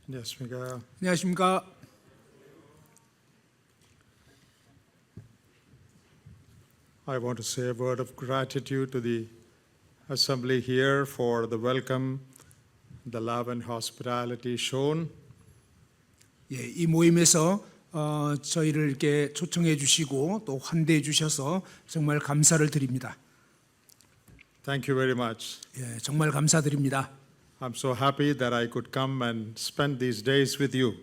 안녕하십니까. 안녕하십니까. I want to say a word of gratitude to the assembly here for the welcome, the love and hospitality shown. 이 모임에서 저희를 이렇게 초청해 주시고 또 환대해 주셔서 정말 감사를 드립니다. Thank you very much. 정말 감사드립니다. I'm so happy that I could come and spend these days with you.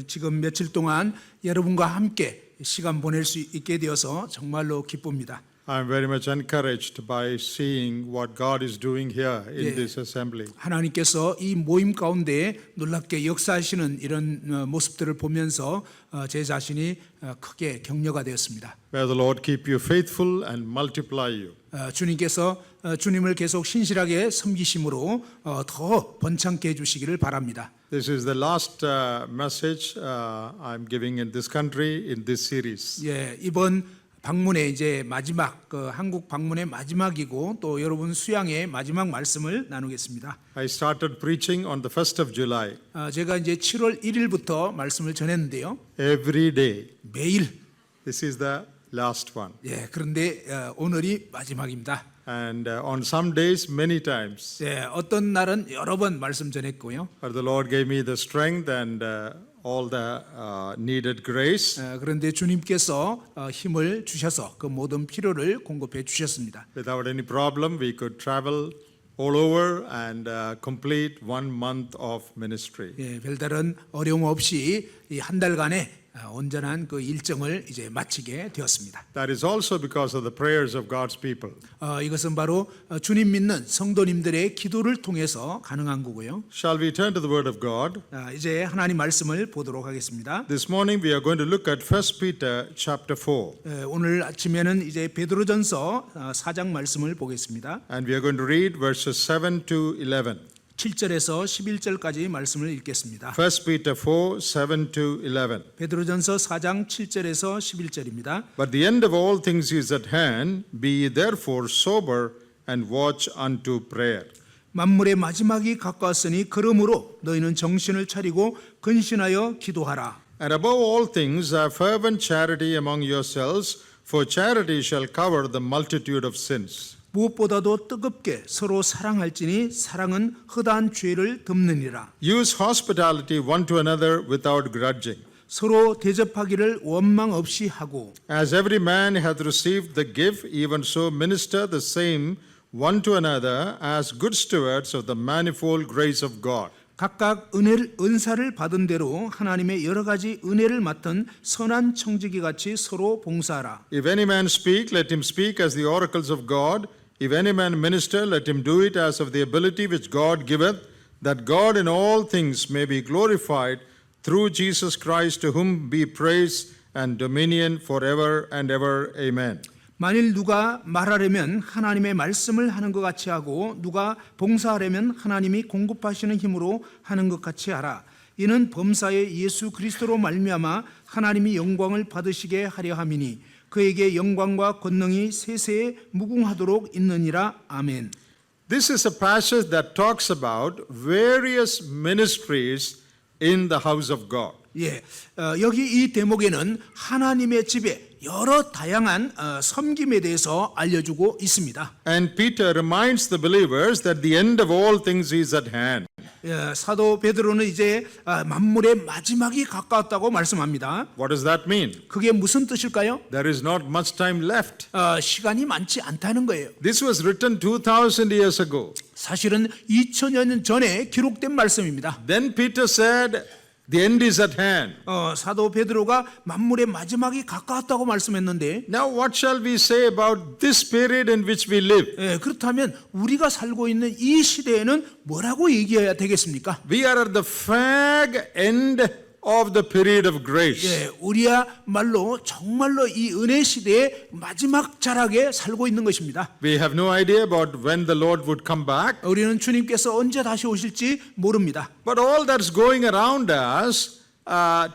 지금 며칠 동안 여러분과 함께 시간 보낼 수 있게 되어서 정말로 기쁩니다. I'm very much encouraged by seeing what God is doing here in this assembly. 하나님께서 이 모임 가운데 놀랍게 역사하시는 이런 모습들을 보면서 제 자신이 크게 격려가 되었습니다. May the Lord keep you faithful and multiply you. 주님께서 주님을 계속 신실하게 섬기심으로 더 번창케 해주시기를 바랍니다. This is the last message I'm giving in this country in this series. 이번 방문의 이제 마지막 한국 방문의 마지막이고 또 여러분 수양의 마지막 말씀을 나누겠습니다. I started preaching on the 1st of July. 제가 이제 7월 1일부터 말씀을 전했는데요. Every day. 매일. This is the last one. 그런데 오늘이 마지막입니다. And on some days, many times. 어떤 날은 여러 번 말씀 전했고요. But the Lord gave me the strength and all the needed grace. 그런데 주님께서 힘을 주셔서 그 모든 필요를 공급해 주셨습니다. Without any problem, we could travel all over and complete 1 month of ministry. 별다른 어려움 없이 이 한 달간의 온전한 그 일정을 이제 마치게 되었습니다. That is also because of the prayers of God's people. 이것은 바로 주님 믿는 성도님들의 기도를 통해서 가능한 거고요. Shall we turn to the Word of God? 이제 하나님 말씀을 보도록 하겠습니다. This morning we are going to look at 1 Peter chapter 4. 오늘 아침에는 이제 베드로전서 4장 말씀을 보겠습니다. And we are going to read verses 7 to 11. 7절에서 11절까지 말씀을 읽겠습니다. 1 Peter 4, 7 to 11. 베드로전서 4장 7절에서 11절입니다. But the end of all things is at hand. Be ye therefore sober and watch unto prayer. 만물의 마지막이 가까웠으니 그러므로 너희는 정신을 차리고 근신하여 기도하라. And above all things have fervent charity among yourselves, for charity shall cover the multitude of sins. 무엇보다도 뜨겁게 서로 사랑할지니 사랑은 허다한 죄를 덮느니라. Use hospitality one to another without grudging. 서로 대접하기를 원망 없이 하고 As every man hath received the gift, even so minister the same one to another as good stewards of the manifold grace of God. 각각 은사를 받은 대로 하나님의 여러 가지 은혜를 맡은 선한 청지기 같이 서로 봉사하라. If any man speak, let him speak as the oracles of God. If any man minister, let him do it as of the ability which God giveth, that God in all things may be glorified through Jesus Christ, to whom be praise and dominion forever and ever. Amen. 만일 누가 말하려면 하나님의 말씀을 하는 것 같이 하고 누가 봉사하려면 하나님이 공급하시는 힘으로 하는 것 같이 하라. 이는 범사의 예수 그리스도로 말미암아 하나님이 영광을 받으시게 하려 함이니 그에게 영광과 권능이 세세에 무궁하도록 있느니라. 아멘. This is a passage that talks about various ministries in the house of God. 여기 이 대목에는 하나님의 집에 여러 다양한 섬김에 대해서 알려주고 있습니다. And Peter reminds the believers that the end of all things is at hand. 사도 베드로는 이제 만물의 마지막이 가까웠다고 말씀합니다. What does that mean? 그게 무슨 뜻일까요? There is not much time left. 시간이 많지 않다는 거예요. This was written 2,000 years ago. 사실은 2000여 년 전에 기록된 말씀입니다. Then Peter said, the end is at hand. 사도 베드로가 만물의 마지막이 가까웠다고 말씀했는데 Now what shall we say about this period in which we live? 그렇다면 우리가 살고 있는 이 시대에는 뭐라고 얘기해야 되겠습니까? We are at the fag end of the period of grace. 우리야말로 정말로 이 은혜 시대의 마지막 자락에 살고 있는 것입니다. We have no idea about when the Lord would come back. 우리는 주님께서 언제 다시 오실지 모릅니다. But all that's going around us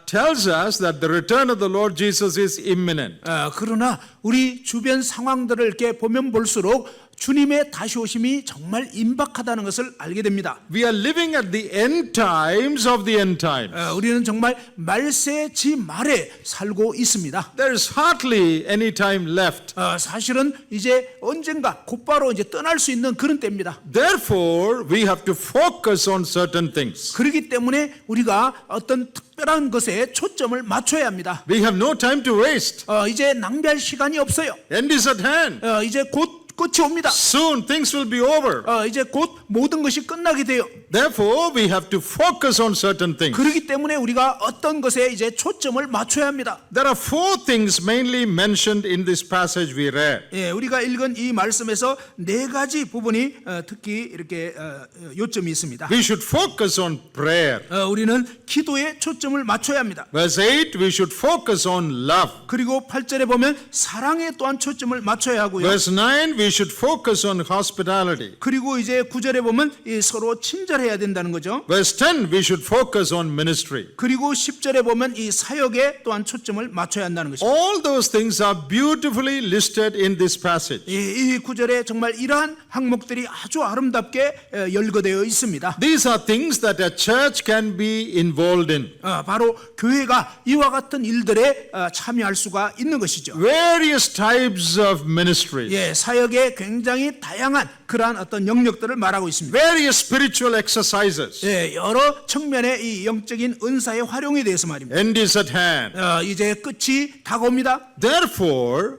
tells us that the return of the Lord Jesus is imminent. 그러나 우리 주변 상황들을 이렇게 보면 볼수록 주님의 다시 오심이 정말 임박하다는 것을 알게 됩니다. We are living at the end times of the end times. 우리는 정말 말세지 말에 살고 있습니다. There is hardly any time left. 사실은 이제 언젠가 곧바로 이제 떠날 수 있는 그런 때입니다. Therefore, we have to focus on certain things. 그렇기 때문에 우리가 어떤 특별한 것에 초점을 맞춰야 합니다. We have no time to waste. 이제 낭비할 시간이 없어요. End is at hand. 이제 곧 끝이 옵니다. Soon things will be over. 이제 곧 모든 것이 끝나게 돼요. Therefore, we have to focus on certain things. 그렇기 때문에 우리가 어떤 것에 이제 초점을 맞춰야 합니다. There are four things mainly mentioned in this passage we read. 우리가 읽은 이 말씀에서 네 가지 부분이 특히 이렇게 요점이 있습니다. We should focus on prayer. 우리는 기도에 초점을 맞춰야 합니다. Verse 8, we should focus on love. 그리고 8절에 보면 사랑에 또한 초점을 맞춰야 하고요. Verse 9, we should focus on hospitality. 그리고 이제 9절에 보면 서로 친절해야 된다는 거죠. Verse 10, we should focus on ministry. 그리고 10절에 보면 이 사역에 또한 초점을 맞춰야 한다는 것입니다. All those things are beautifully listed in this passage. 이 9절에 정말 이러한 항목들이 아주 아름답게 열거되어 있습니다. These are things that a church can be involved in. 바로 교회가 이와 같은 일들에 참여할 수가 있는 것이죠. Various types of ministries. 사역에 굉장히 다양한 그러한 어떤 영역들을 말하고 있습니다. Various spiritual exercises. 여러 측면의 이 영적인 은사의 활용에 대해서 말입니다. End is at hand. 이제 끝이 다가옵니다. Therefore,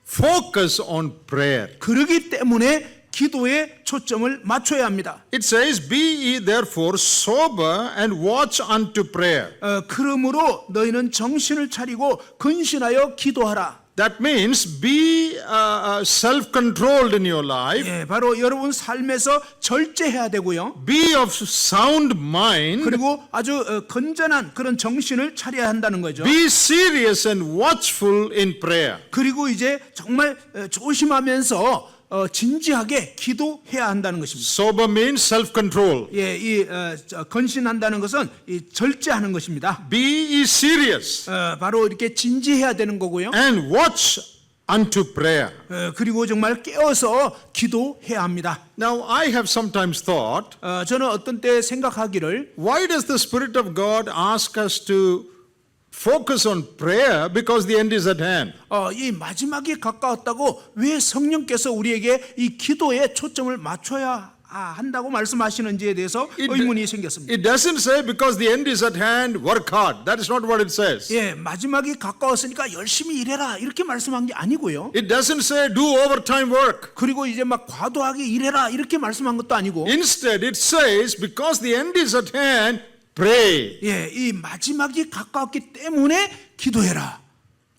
focus on prayer. 그러기 때문에 기도에 초점을 맞춰야 합니다. It says, Be ye therefore sober and watch unto prayer. 그러므로 너희는 정신을 차리고 근신하여 기도하라. That means be self-controlled in your life. 바로 여러분 삶에서 절제해야 되고요. Be of sound mind. 그리고 아주 건전한 그런 정신을 차려야 한다는 거죠. Be serious and watchful in prayer. 그리고 이제 정말 조심하면서 진지하게 기도해야 한다는 것입니다. Sober means self-control. 이 건신한다는 것은 이 절제하는 것입니다. Be ye serious 바로 이렇게 진지해야 되는 거고요. and watch unto prayer. 그리고 정말 깨어서 기도해야 합니다. Now, I have sometimes thought, 저는 어떤 때 생각하기를 why does the Spirit of God ask us to focus on prayer because the end is at hand? 이 마지막이 가까웠다고 왜 성령께서 우리에게 이 기도에 초점을 맞춰야 한다고 말씀하시는지에 대해서 의문이 생겼습니다. It doesn't say because the end is at hand, work hard. That is not what it says. 마지막이 가까웠으니까 열심히 일해라 이렇게 말씀한 게 아니고요. It doesn't say do overtime work. 그리고 이제 막 과도하게 일해라 이렇게 말씀한 것도 아니고. Instead, it says because the end is at hand, pray. 이 마지막이 가까웠기 때문에 기도해라.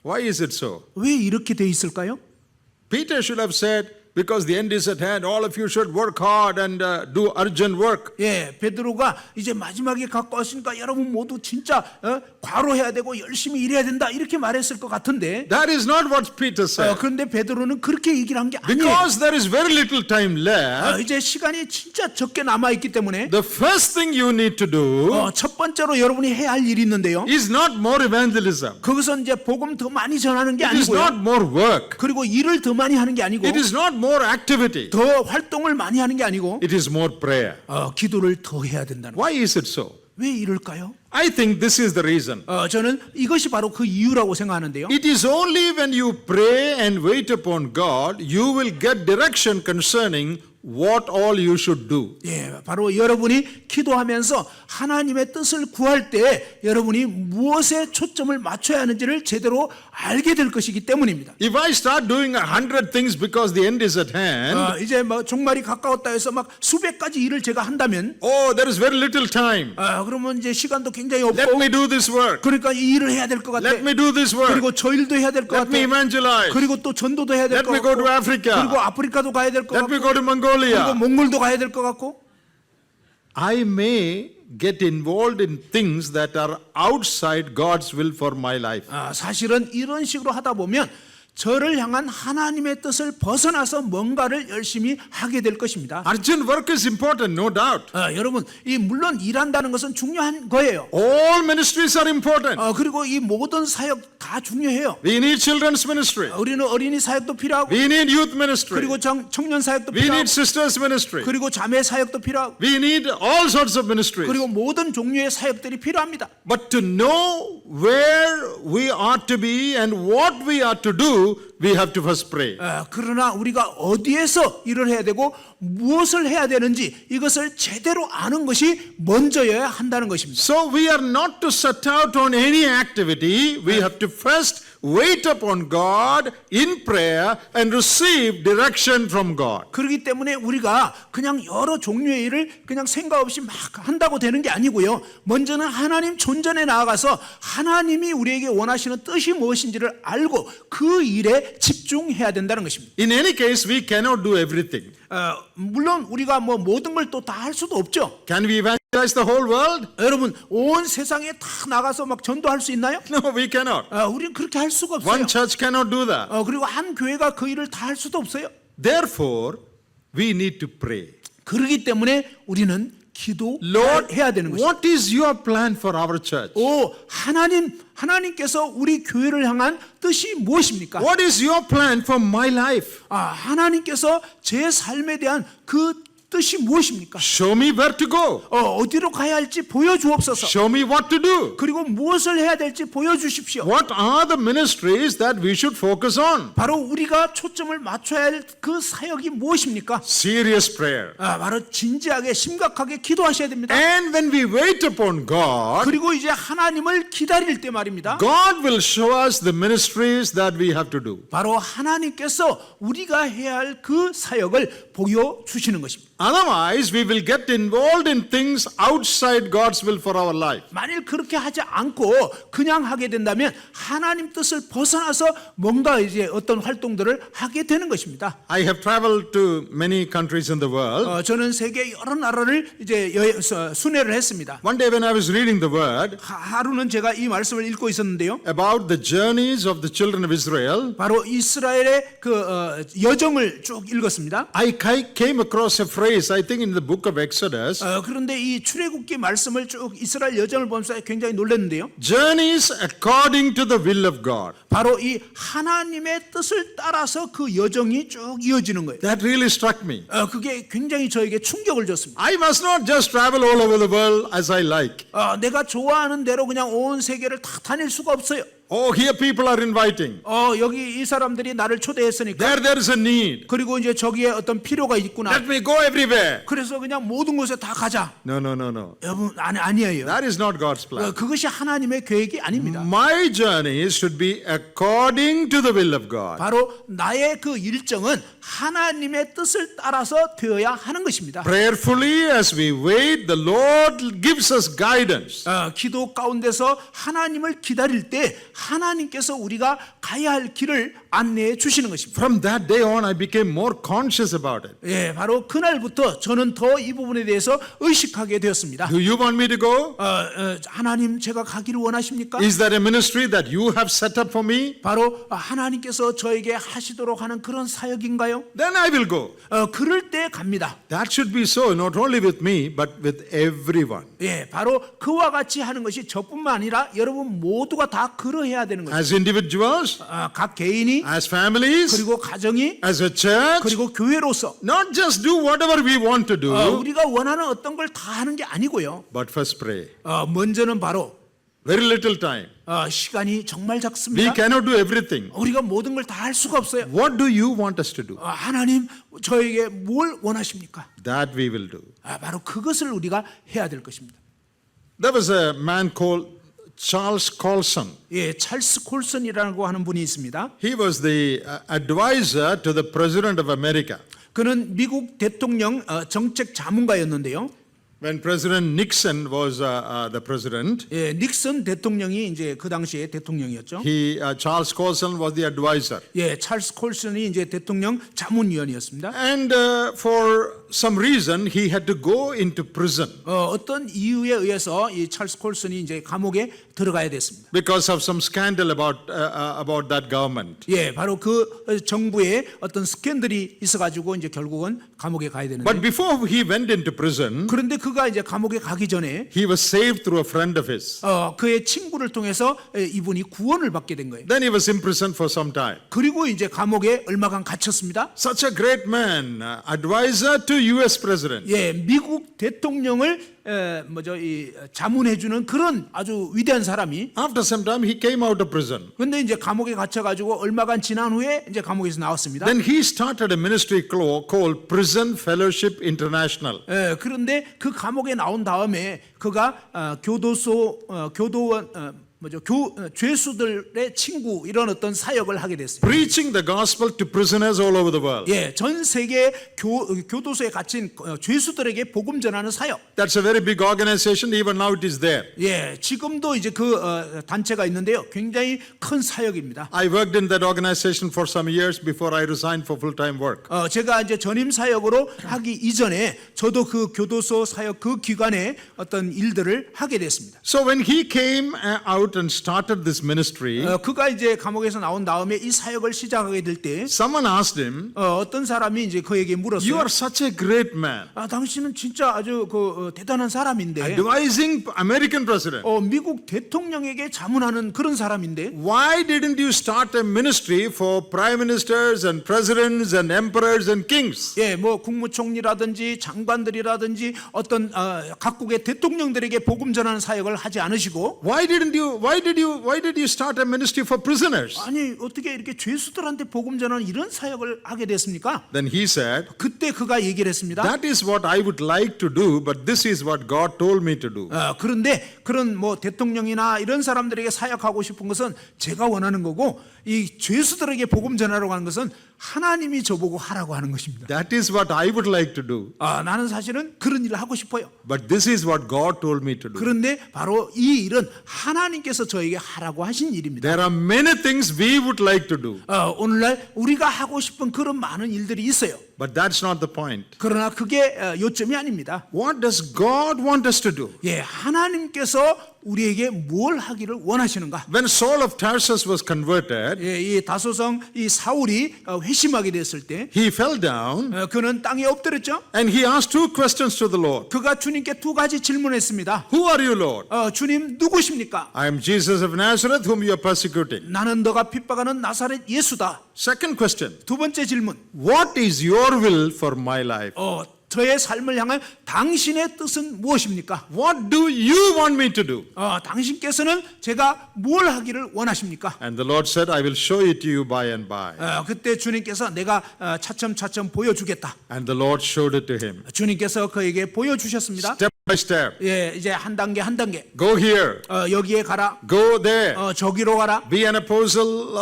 Why is it so? 왜 이렇게 돼 있을까요? Peter should have said, because the end is at hand, all of you should work hard and do urgent work. 베드로가 이제 마지막이 가까웠으니까 여러분 모두 진짜 과로해야 되고 열심히 일해야 된다 이렇게 말했을 것 같은데. That is not what Peter said. 그런데 베드로는 그렇게 얘기를 한 게 아니에요. Because there is very little time left, 이제 시간이 진짜 적게 남아 있기 때문에 the first thing you need to do 첫 번째로 여러분이 해야 할 일이 있는데요. is not more evangelism. 그것은 이제 복음 더 많이 전하는 게 It is 아니고요. not more work. 그리고 일을 더 많이 하는 게 아니고 It is not more activity. 더 활동을 많이 하는 게 아니고 It is more prayer. 기도를 더 해야 된다는 거예요. Why is it so? 왜 이럴까요? I think this is the reason. 저는 이것이 바로 그 이유라고 생각하는데요. It is only when you pray and wait upon God, you will get direction concerning what all you should do. 바로 여러분이 기도하면서 하나님의 뜻을 구할 때 여러분이 무엇에 초점을 맞춰야 하는지를 제대로 알게 될 것이기 때문입니다. If I start doing 100 things because the end is at hand, 이제 뭐 종말이 가까웠다 해서 막 수백 가지 일을 제가 한다면 there is very little time. 그러면 이제 시간도 굉장히 없고 Let me do this work. 그러니까 이 일을 해야 될 것 같아. Let me do this work. 그리고 저 일도 해야 될 것 Let 같아. me evangelize. 그리고 또 전도도 해야 될 Let 것 me go 같고 to Africa. 그리고 아프리카도 가야 될 것 Let me 같고 go to 그리고 Mongolia. 몽골도 가야 될 것 같고 I may get involved in things that are outside God's will for my life. 사실은 이런 식으로 하다 보면 저를 향한 하나님의 뜻을 벗어나서 뭔가를 열심히 하게 될 것입니다. Urgent work is important, no doubt. 여러분, 이 물론 일한다는 것은 중요한 거예요. All ministries are important. 그리고 이 모든 사역 다 중요해요. We need children's ministry. 우리는 어린이 사역도 필요하고, We need youth ministry. 그리고 청년 사역도 We need 필요하고, sisters ministry. 그리고 자매 사역도 필요하고, We need all sorts of ministries. 그리고 모든 종류의 사역들이 필요합니다. But to know where we ought to be and what we ought to do, we have to first pray. 그러나 우리가 어디에서 일을 해야 되고 무엇을 해야 되는지 이것을 제대로 아는 것이 먼저여야 한다는 것입니다. So we are not to set out on any activity. We have to first wait upon God in prayer and receive direction from God. 그렇기 때문에 우리가 그냥 여러 종류의 일을 그냥 생각 없이 막 한다고 되는 게 아니고요. 먼저는 하나님 존전에 나아가서 하나님이 우리에게 원하시는 뜻이 무엇인지를 알고 그 일에 집중해야 된다는 것입니다. In any case, we cannot do everything. 물론 우리가 뭐 모든 걸 또 다 할 수도 없죠. Can we evangelize the whole world? 여러분, 온 세상에 다 나가서 막 전도할 수 있나요? No, we cannot. 우리는 그렇게 할 수가 없어요. One church cannot do that. 그리고 한 교회가 그 일을 다 할 수도 없어요. Therefore, we need to pray. 그렇기 때문에 우리는 Lord, 기도해야 되는 것입니다. what is your plan for our church? 하나님께서 우리 교회를 향한 뜻이 무엇입니까? What is your plan for my life? 하나님께서 제 삶에 대한 그 뜻이 무엇입니까? Show me where to go. 어디로 가야 할지 보여주옵소서. Show me what to do. 그리고 무엇을 해야 될지 보여주십시오. What are the ministries that we should focus on? 바로 우리가 초점을 맞춰야 할 그 사역이 무엇입니까? Serious prayer. 바로 진지하게 심각하게 기도하셔야 됩니다. And when we wait upon God, 그리고 이제 하나님을 기다릴 때 말입니다. God will show us the ministries that we have to do. 바로 하나님께서 우리가 해야 할 그 사역을 보여주시는 것입니다. Otherwise, we will get involved in things outside God's will for our life. 만일 그렇게 하지 않고 그냥 하게 된다면 하나님 뜻을 벗어나서 뭔가 이제 어떤 활동들을 하게 되는 것입니다. I have traveled to many countries in the world. 저는 세계 여러 나라를 이제 순회를 했습니다. One day when I was reading the word 하루는 제가 이 말씀을 읽고 있었는데요. about the journeys of the children of Israel, 바로 이스라엘의 그 여정을 쭉 읽었습니다. I came across a phrase, I think in the book of Exodus, 그런데 이 출애굽기 말씀을 쭉 이스라엘 여정을 보면서 굉장히 놀랐는데요. journeys according to the will of God. 바로 이 하나님의 뜻을 따라서 그 여정이 쭉 이어지는 거예요. That really struck me. 그게 굉장히 저에게 충격을 줬습니다. I must not just travel all over the world as I like. 내가 좋아하는 대로 그냥 온 세계를 다 다닐 수가 없어요. Oh, here people are inviting. 여기 이 사람들이 나를 초대했으니까. There is a need. 그리고 이제 저기에 어떤 필요가 있구나. Let me go everywhere. 그래서 그냥 모든 곳에 다 가자. No. 여러분, 아니에요. That is not God's plan. 그것이 하나님의 계획이 아닙니다. My journeys should be according to the will of God. 바로 나의 그 일정은 하나님의 뜻을 따라서 되어야 하는 것입니다. Prayerfully as we wait, the Lord gives us guidance. 기도 가운데서 하나님을 기다릴 때 하나님께서 우리가 가야 할 길을 안내해 주시는 것입니다. From that day on, I became more conscious about it. 예, 바로 그날부터 저는 더 이 부분에 대해서 의식하게 되었습니다. Do you want me to go? 하나님, 제가 가기를 원하십니까? Is there a ministry that you have set up for me? 바로 하나님께서 저에게 하시도록 하는 그런 사역인가요? Then I will go. 그럴 때 갑니다. That should be so, not only with me, but with everyone. 예, 바로 그와 같이 하는 것이 저뿐만 아니라 여러분 모두가 다 그러해야 되는 거죠. As individuals, 각 개인이, as families, 그리고 가정이, as a church, 그리고 교회로서 not just do whatever we want to do, 우리가 원하는 어떤 걸 다 하는 게 아니고요. but first pray. 먼저는 바로 Very little time. 시간이 정말 We 작습니다. cannot do everything. 우리가 모든 걸 다 할 수가 없어요. What do you want us to do? 하나님, 저에게 뭘 원하십니까? That we will do. 바로 그것을 우리가 해야 될 것입니다. There was a man called Charles Colson. 예, 찰스 콜슨이라고 하는 분이 있습니다. He was the advisor to the President of America. 그는 미국 대통령 정책 자문가였는데요. When President Nixon was the president, 예, 닉슨 대통령이 이제 그 당시에 대통령이었죠. Charles Colson was the advisor. 예, 찰스 콜슨이 이제 대통령 자문위원이었습니다. And for some reason, he had to go into prison 어떤 이유에 의해서 이 찰스 콜슨이 이제 감옥에 들어가야 됐습니다. because of some scandal about that government. 예, 바로 그 정부에 어떤 스캔들이 있어가지고 이제 결국은 감옥에 가야 되는데. But before he went into prison, 그런데 그가 이제 감옥에 가기 전에 he was saved through a friend of his. 그의 친구를 통해서 이분이 구원을 받게 된 거예요. Then he was imprisoned for some time. 그리고 이제 감옥에 얼마간 갇혔습니다. Such a great man, advisor to U.S. president. 예, 미국 대통령을 이 자문해주는 그런 아주 위대한 사람이. After some time, he came out of prison. 근데 이제 감옥에 갇혀가지고 얼마간 지난 후에 이제 감옥에서 나왔습니다. Then he started a ministry called Prison Fellowship International. 예, 그런데 그 감옥에 나온 다음에 그가 교도원 죄수들의 친구 이런 어떤 사역을 하게 됐어요. Preaching the gospel to prisoners all over the world. 예, 전 세계 교도소에 갇힌 죄수들에게 복음 전하는 사역. That's a very big organization. Even now it is there. 예, 지금도 이제 그 단체가 있는데요. 굉장히 큰 사역입니다. I worked in that organization for some years before I resigned for full-time work. 제가 이제 전임 사역으로 하기 이전에 저도 그 교도소 사역 그 기관의 어떤 일들을 하게 됐습니다. So when he came out and started this ministry, 그가 이제 감옥에서 나온 다음에 이 사역을 시작하게 될 때 someone asked him, 어떤 사람이 이제 그에게 "You 물었어요. are such a great man, 당신은 진짜 아주 대단한 사람인데, advising American president. 미국 대통령에게 자문하는 그런 사람인데, Why didn't you start a ministry for prime ministers and presidents and emperors and kings?" 예, 뭐 국무총리라든지 장관들이라든지 어떤 각국의 대통령들에게 복음 전하는 사역을 하지 않으시고, Why did you start a ministry for prisoners? 아니 어떻게 이렇게 죄수들한테 복음 전하는 이런 사역을 하게 됐습니까? Then he said, 그때 그가 얘기를 했습니다. "That is what I would like to do, but this is what God told me to do." 그런데 그런 뭐 대통령이나 이런 사람들에게 사역하고 싶은 것은 제가 원하는 거고, 이 죄수들에게 복음 전하라고 하는 것은 하나님이 저보고 하라고 하는 것입니다. That is what I would like to do, 나는 사실은 그런 일을 하고 싶어요. but this is what God told me to do. 그런데 바로 이 일은 하나님께서 저에게 하라고 하신 일입니다. There are many things we would like to do, 오늘날 우리가 하고 싶은 그런 많은 일들이 있어요. but that's not the point. 그러나 그게 요점이 아닙니다. What does God want us to do? 예, 하나님께서 우리에게 뭘 하기를 원하시는가? When Saul of Tarsus was converted, 예, 이 다소성 이 사울이 회심하게 됐을 때 he fell down 그는 땅에 엎드렸죠. and he asked two questions to the Lord. 그가 주님께 두 가지 질문했습니다. Who are you, Lord? 주님 누구십니까? I am Jesus of Nazareth, whom you are persecuting. 나는 너가 핍박하는 나사렛 예수다. Second question, 두 번째 질문. what is your will for my life? 저의 삶을 향한 당신의 뜻은 무엇입니까? What do you want me to do? 당신께서는 제가 뭘 하기를 원하십니까? And the Lord said, I will show it to you by and by. 그때 주님께서 내가 차츰차츰 보여주겠다. And the Lord showed it to him. 주님께서 그에게 보여주셨습니다. Step by step. 예, 이제 한 단계 한 단계. Go here. 여기에 가라. Go there. 저기로 가라. Be an apostle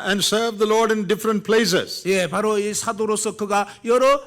and serve the Lord in different places. 예, 바로 이 사도로서 그가 여러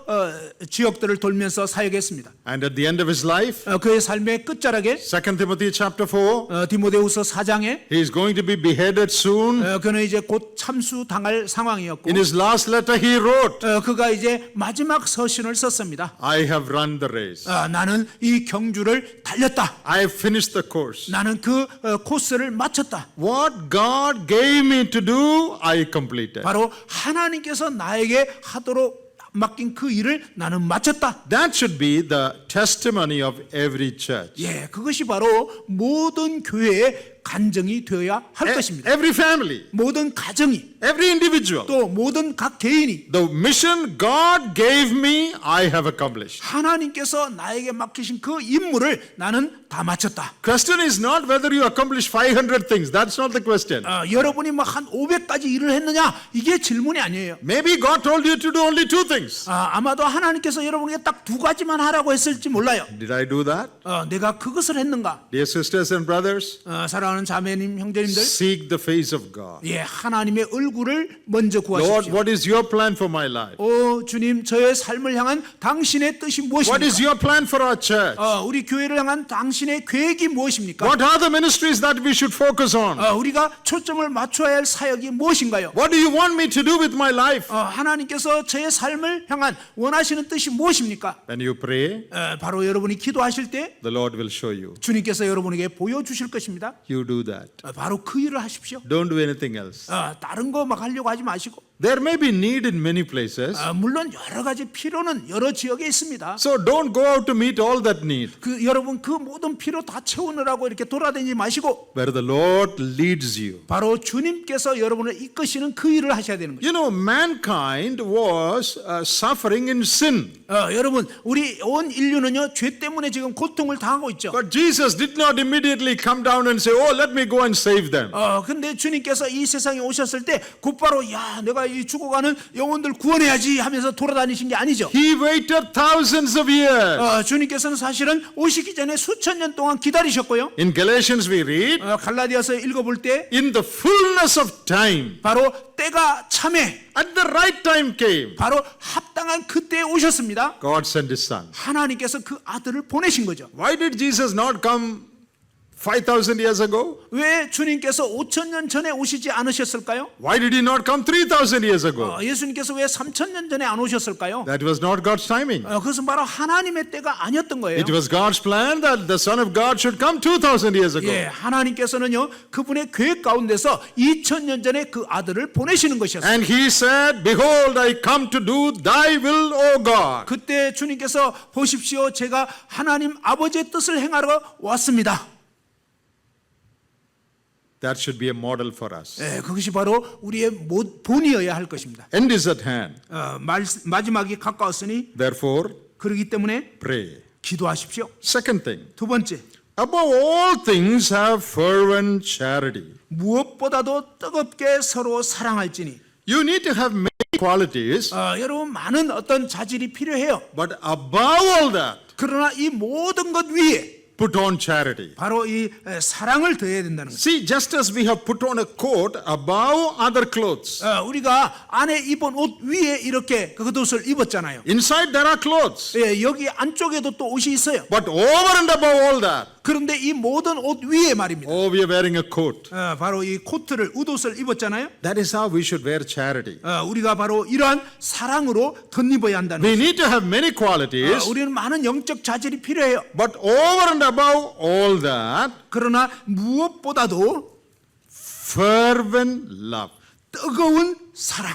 지역들을 돌면서 사역했습니다. And at the end of his life, 그의 삶의 끝자락에 2 Timothy chapter 4, 디모데후서 4장에 he is going to be beheaded soon. 그는 이제 곧 참수당할 상황이었고, In his last letter he wrote, 그가 이제 마지막 서신을 썼습니다. I have run the race. 나는 이 경주를 달렸다. I have finished the course. 나는 그 코스를 마쳤다. What God gave me to do, I completed. 바로 하나님께서 나에게 하도록 맡긴 그 일을 나는 마쳤다. That should be the testimony of every church. 예, 그것이 바로 모든 교회의 간증이 되어야 할 것입니다. Every family, 모든 가정이, every individual. 또 모든 각 개인이 The mission God gave me, I have accomplished. 하나님께서 나에게 맡기신 그 임무를 나는 다 마쳤다. Question is not whether you accomplish 500 things. That's not the question. 여러분이 막 한 500가지 일을 했느냐? 이게 질문이 아니에요. Maybe God told you to do only two things. 아마도 하나님께서 여러분에게 딱 두 가지만 하라고 했을지 몰라요. Did I do that? 내가 그것을 했는가? Dear sisters and brothers, 사랑하는 사랑하는 자매님, 형제님들, seek the face of God. 예, 하나님의 얼굴을 먼저 Lord, 구하십시오. what is your plan for my life? 오 주님, 저의 삶을 향한 당신의 뜻이 What 무엇입니까? is your plan for our church? 우리 교회를 향한 당신의 계획이 무엇입니까? What are the ministries that we should focus on? 우리가 초점을 맞춰야 할 사역이 무엇인가요? What do you want me to do with my life? 하나님께서 저의 삶을 향한 원하시는 뜻이 무엇입니까? When you pray, 바로 여러분이 기도하실 때 the Lord will show you. 주님께서 여러분에게 보여주실 것입니다. You do that. 바로 그 일을 하십시오. Don't do anything else. 다른 거 막 하려고 하지 마시고. There may be need in many places. 물론 여러 가지 필요는 여러 지역에 있습니다. So don't go out to meet all that need. 여러분 그 모든 필요 다 채우느라고 이렇게 돌아다니지 마시고 Where the Lord leads you. 바로 주님께서 여러분을 이끄시는 그 일을 하셔야 되는 거죠. You know, mankind was suffering in sin. 여러분 우리 온 인류는요 죄 때문에 지금 고통을 당하고 있죠. But Jesus did not immediately come down and say, oh, let me go and save them. 근데 주님께서 이 세상에 오셨을 때 곧바로 야 내가 이 죽어가는 영혼들 구원해야지 하면서 돌아다니신 게 아니죠. He waited thousands of years. 주님께서는 사실은 오시기 전에 수천 년 동안 기다리셨고요. In Galatians we read, 갈라디아서 읽어볼 때 in the fullness of time, 바로 때가 참에 at the right time came, 바로 합당한 그때에 오셨습니다. God sent His Son. 하나님께서 그 아들을 보내신 거죠. Why did Jesus not come 5,000 years ago? 왜 주님께서 5,000년 전에 오시지 않으셨을까요? Why did He not come 3,000 years ago? 예수님께서 왜 3,000년 전에 안 오셨을까요? That was not God's timing. 그것은 바로 하나님의 때가 아니었던 거예요. It was God's plan that the Son of God should come 2,000 years ago. 예, 하나님께서는요 그분의 계획 가운데서 2,000년 전에 그 아들을 보내시는 것이었어요. And He said, behold, I come to do thy will, O God. 그때 주님께서 보십시오, 제가 하나님 아버지의 뜻을 행하러 왔습니다. That should be a model for us. 예, 그것이 바로 우리의 본이어야 할 것입니다. End is at hand. 마지막이 가까웠으니 Therefore, 그러기 때문에 pray. 기도하십시오. Second thing, 두 번째, above all things have fervent charity. 무엇보다도 뜨겁게 서로 사랑할지니. You need to have many qualities, 여러분 많은 어떤 자질이 필요해요. but above all that, 그러나 이 모든 것 위에 put on charity. 바로 이 사랑을 더해야 된다는 거죠. See, just as we have put on a coat above other clothes, 우리가 안에 입은 옷 위에 이렇게 그 옷을 입었잖아요. inside there are clothes. 예, 여기 안쪽에도 또 옷이 있어요. But over and above all that, 그런데 이 모든 옷 위에 말입니다. oh, we are wearing a coat. 바로 이 코트를 웃옷을 입었잖아요. That is how we should wear charity. 우리가 바로 이러한 사랑으로 덧입어야 한다는 We 거죠. need to have many qualities, 우리는 많은 영적 자질이 필요해요. but over and above all that, 그러나 무엇보다도 fervent love. 뜨거운 사랑.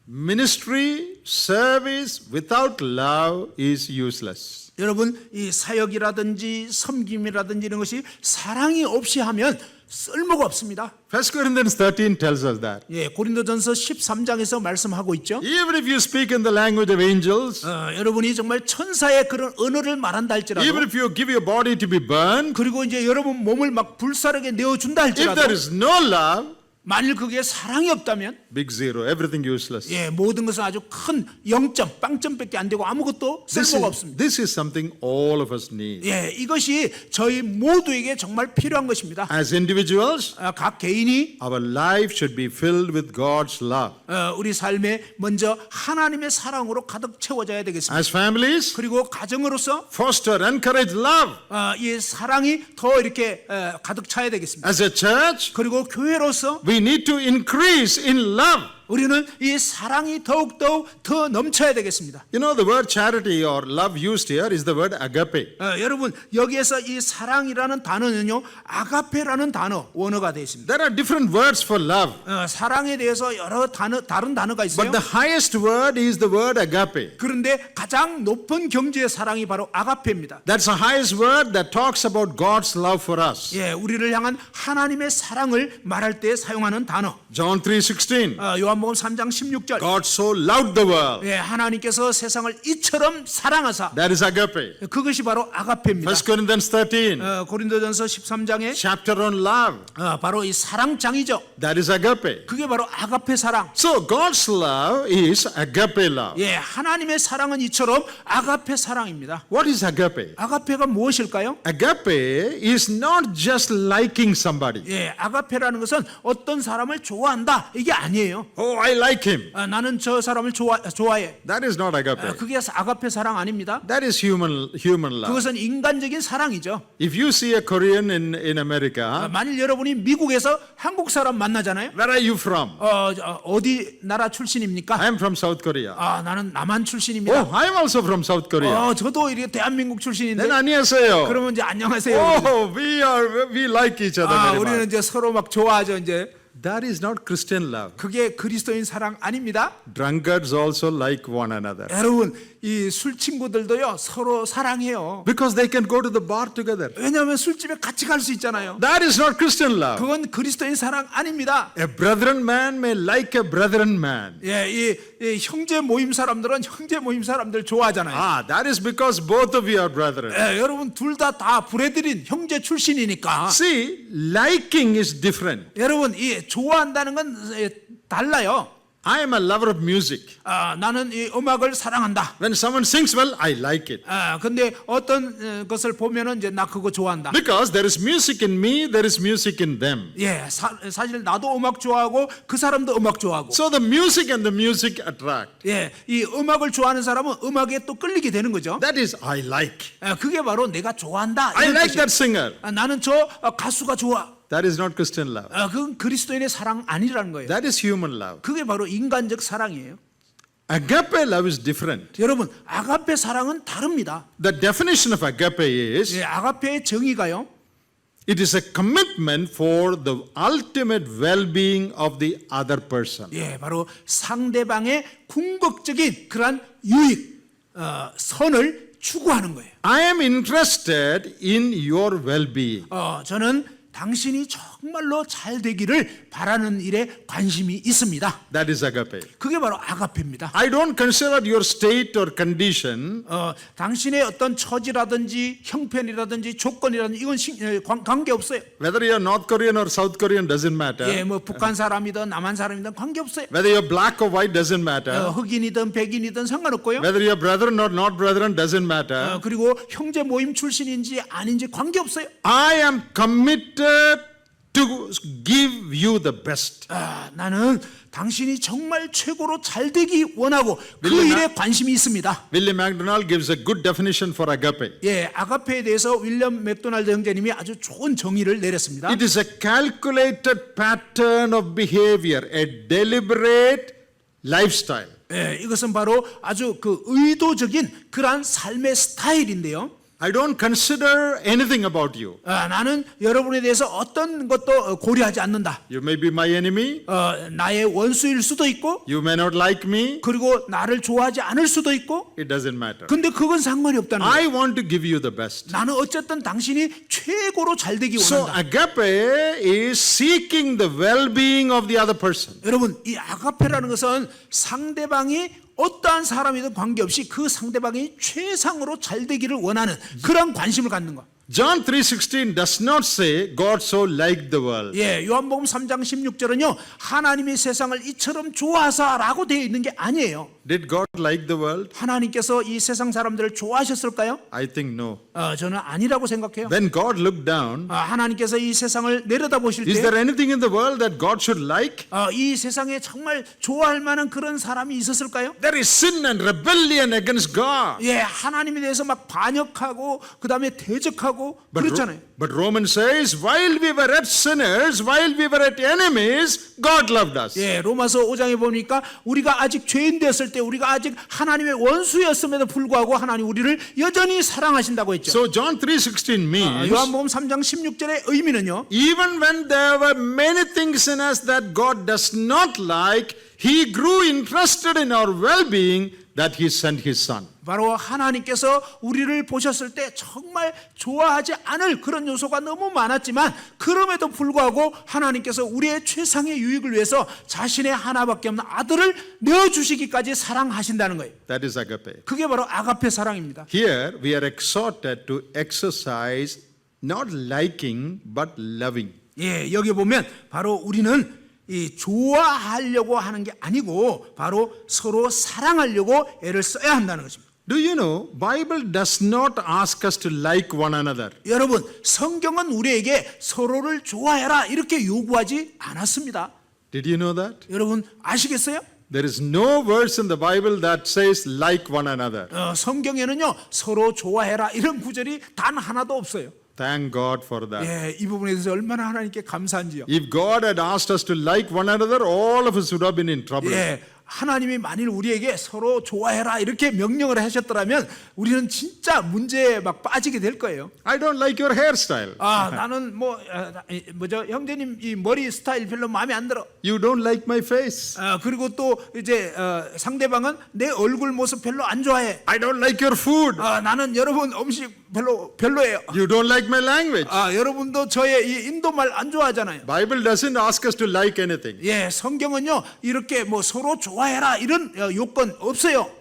Ministry, service without love is useless. 여러분 이 사역이라든지 섬김이라든지 이런 것이 사랑이 없이 하면 쓸모가 없습니다. 1 Corinthians 13 tells us that. 예, 고린도전서 13장에서 말씀하고 있죠. Even if you speak in the language of angels, 여러분이 정말 천사의 그런 언어를 말한다 할지라도, even if you give your body to be burned, 그리고 이제 여러분 몸을 막 불사르게 내어준다 if there 할지라도, is no love, 만일 그게 사랑이 없다면 big zero, everything useless. 예, 모든 것은 아주 큰 0점, 빵점밖에 안 되고 아무것도 쓸모가 없습니다. This is something all of us need. 예, 이것이 저희 모두에게 정말 필요한 것입니다. As individuals, 각 개인이 our life should be filled with God's love. 우리 삶에 먼저 하나님의 사랑으로 가득 채워져야 되겠습니다. As families, 그리고 가정으로서 foster, encourage love. 이 사랑이 더 이렇게 가득 차야 되겠습니다. As a church, 그리고 교회로서 we need to increase in love. 우리는 이 사랑이 더욱더욱 더 넘쳐야 되겠습니다. You know, the word charity or love used here is the word agape. 여러분 여기에서 이 사랑이라는 단어는요 아가페라는 단어 원어가 되어 있습니다. There are different words for love, 사랑에 대해서 여러 다른 단어가 있어요. but the highest word is the word agape. 그런데 가장 높은 경지의 사랑이 바로 아가페입니다. That's the highest word that talks about God's love for us. 예, 우리를 향한 하나님의 사랑을 말할 때 사용하는 단어. John 3:16. 요한복음 3장 16절. God so loved the world. 예, 하나님께서 세상을 이처럼 사랑하사. That is agape. 그것이 바로 아가페입니다. 1 Corinthians 13, 고린도전서 13장에 chapter on love. 바로 이 사랑장이죠. That is agape. 그게 바로 아가페 사랑. So God's love is agape love. 예, 하나님의 사랑은 이처럼 아가페 사랑입니다. What is agape? 아가페가 무엇일까요? Agape is not just liking somebody. 예, 아가페라는 것은 어떤 사람을 좋아한다 이게 아니에요. Oh, I like him. 나는 저 사람을 좋아해. That is not agape. 그게 아가페 사랑 아닙니다. That is human love. 그것은 인간적인 사랑이죠. If you see a Korean in America, 만일 여러분이 미국에서 한국 사람 만나잖아요. where are you from? 어디 나라 출신입니까? I am from South Korea. 나는 남한 출신입니다. Oh, I am also from South Korea. 저도 이렇게 대한민국 출신인데. Then 안녕하세요. 그러면 이제 안녕하세요. Oh, we like each other very 우리는 much. 이제 서로 막 좋아하죠 이제. That is not Christian love. 그게 그리스도인 사랑 아닙니다. Drunkards also like one another 여러분 이 술 친구들도요 서로 사랑해요. because they can go to the bar together. 왜냐하면 술집에 같이 갈 수 있잖아요. That is not Christian love. 그건 그리스도인 사랑 아닙니다. A brethren man may like a brethren man. 예, 이 형제 모임 사람들은 형제 모임 사람들 좋아하잖아요. That is because both of you are brethren. 예, 여러분 둘 다 브레드린 형제 출신이니까. See, liking is different. 여러분 이 좋아한다는 건 달라요. I am a lover of music. 나는 이 음악을 사랑한다. When someone sings well, I like it. 근데 어떤 것을 보면은 이제 나 그거 좋아한다. Because there is music in me, there is music in them. 예, 사실 나도 음악 좋아하고 그 사람도 음악 좋아하고. So the music and the music attract. 예, 이 음악을 좋아하는 사람은 음악에 또 끌리게 되는 거죠. That is, I like. 그게 바로 내가 좋아한다. I 이런 like 뜻이에요. that singer. 나는 저 가수가 좋아. That is not Christian love. 그건 그리스도인의 사랑 아니라는 거예요. That is human love. 그게 바로 인간적 사랑이에요. Agape love is different. 여러분, 아가페 사랑은 다릅니다. The definition of agape is, 예, 아가페의 정의가요. it is a commitment for the ultimate well-being of the other person. 예, 바로 상대방의 궁극적인 그러한 유익, 선을 추구하는 거예요. I am interested in your well-being. 저는 당신이 정말로 잘 되기를 바라는 일에 관심이 있습니다. That is agape. 그게 바로 아가페입니다. I don't consider your state or condition. 당신의 어떤 처지라든지 형편이라든지 조건이라든지 이건 관계없어요. Whether you are North Korean or South Korean doesn't matter. 예, 뭐 북한 사람이든 남한 사람이든 관계없어요. Whether you are black or white doesn't matter. 흑인이든 백인이든 상관없고요. Whether you are brethren or not brethren doesn't matter. 그리고 형제 모임 출신인지 아닌지 관계없어요. I am committed to give you the best. 나는 당신이 정말 최고로 잘 되기 원하고 그 윌리엄 일에 관심이 있습니다. William MacDonald gives a good definition for agape. 예, 아가페에 대해서 윌리엄 맥도날드 형제님이 아주 좋은 정의를 내렸습니다. It is a calculated pattern of behavior, a deliberate lifestyle. 예, 이것은 바로 아주 그 의도적인 그러한 삶의 스타일인데요. I don't consider anything about you. 나는 여러분에 대해서 어떤 것도 고려하지 않는다. You may be my enemy. 나의 원수일 수도 있고, You may not like me. 그리고 나를 좋아하지 않을 수도 있고, It doesn't matter. 근데 그건 상관이 없다는 거예요. I want to give you the best. 나는 어쨌든 당신이 최고로 잘 되기 So 원한다. agape is seeking the well-being of the other person. 여러분, 이 아가페라는 것은 상대방이 어떠한 사람이든 관계없이 그 상대방이 최상으로 잘 되기를 원하는 그런 관심을 갖는 거. John 3:16 does not say God so liked the world. 예, 요한복음 3장 16절은요. 하나님이 세상을 이처럼 좋아하사라고 되어 있는 게 아니에요. Did God like the world? 하나님께서 이 세상 사람들을 좋아하셨을까요? I think no. 저는 아니라고 생각해요. When God looked down, 하나님께서 이 세상을 내려다보실 is 때 there anything in the world that God should like? 이 세상에 정말 좋아할 만한 그런 사람이 있었을까요? There is sin and rebellion against God. 예, 하나님에 대해서 막 반역하고 그 다음에 대적하고 그렇잖아요. But Romans says, while we were at sinners, while we were at enemies, God loved us. 예, 로마서 5장에 보니까 우리가 아직 죄인 되었을 때 우리가 아직 하나님의 원수였음에도 불구하고 하나님 우리를 여전히 사랑하신다고 했죠. So John 3:16 means, 요한복음 3장 16절의 의미는요. even when there were many things in us that God does not like, He grew interested in our well-being that He sent His Son. 바로 하나님께서 우리를 보셨을 때 정말 좋아하지 않을 그런 요소가 너무 많았지만 그럼에도 불구하고 하나님께서 우리의 최상의 유익을 위해서 자신의 하나밖에 없는 아들을 내어주시기까지 사랑하신다는 거예요. That is agape. 그게 바로 아가페 사랑입니다. Here we are exhorted to exercise not liking but loving. 예, 여기 보면 바로 우리는 이 좋아하려고 하는 게 아니고 바로 서로 사랑하려고 애를 써야 한다는 것입니다. Do you know, Bible does not ask us to like one another. 여러분, 성경은 우리에게 서로를 좋아해라 이렇게 요구하지 않았습니다. Did you know that? 여러분 아시겠어요? There is no verse in the Bible that says like one another. 성경에는요 서로 좋아해라 이런 구절이 단 하나도 없어요. Thank God for that. 예, 이 부분에 대해서 얼마나 하나님께 감사한지요. If God had asked us to like one another, all of us would have been in trouble. 예, 하나님이 만일 우리에게 서로 좋아해라 이렇게 명령을 하셨더라면 우리는 진짜 문제에 막 빠지게 될 거예요. I don't like your hairstyle. 나는 뭐죠 형제님 이 머리 스타일 별로 마음에 안 들어. You don't like my face. 그리고 또 이제 상대방은 내 얼굴 모습 별로 안 좋아해. I don't like your food. 나는 여러분 음식 별로예요. You don't like my language. 여러분도 저의 이 인도말 안 좋아하잖아요. Bible doesn't ask us to like anything. 예, 성경은요 이렇게 뭐 서로 좋아해라 이런 요건 없어요.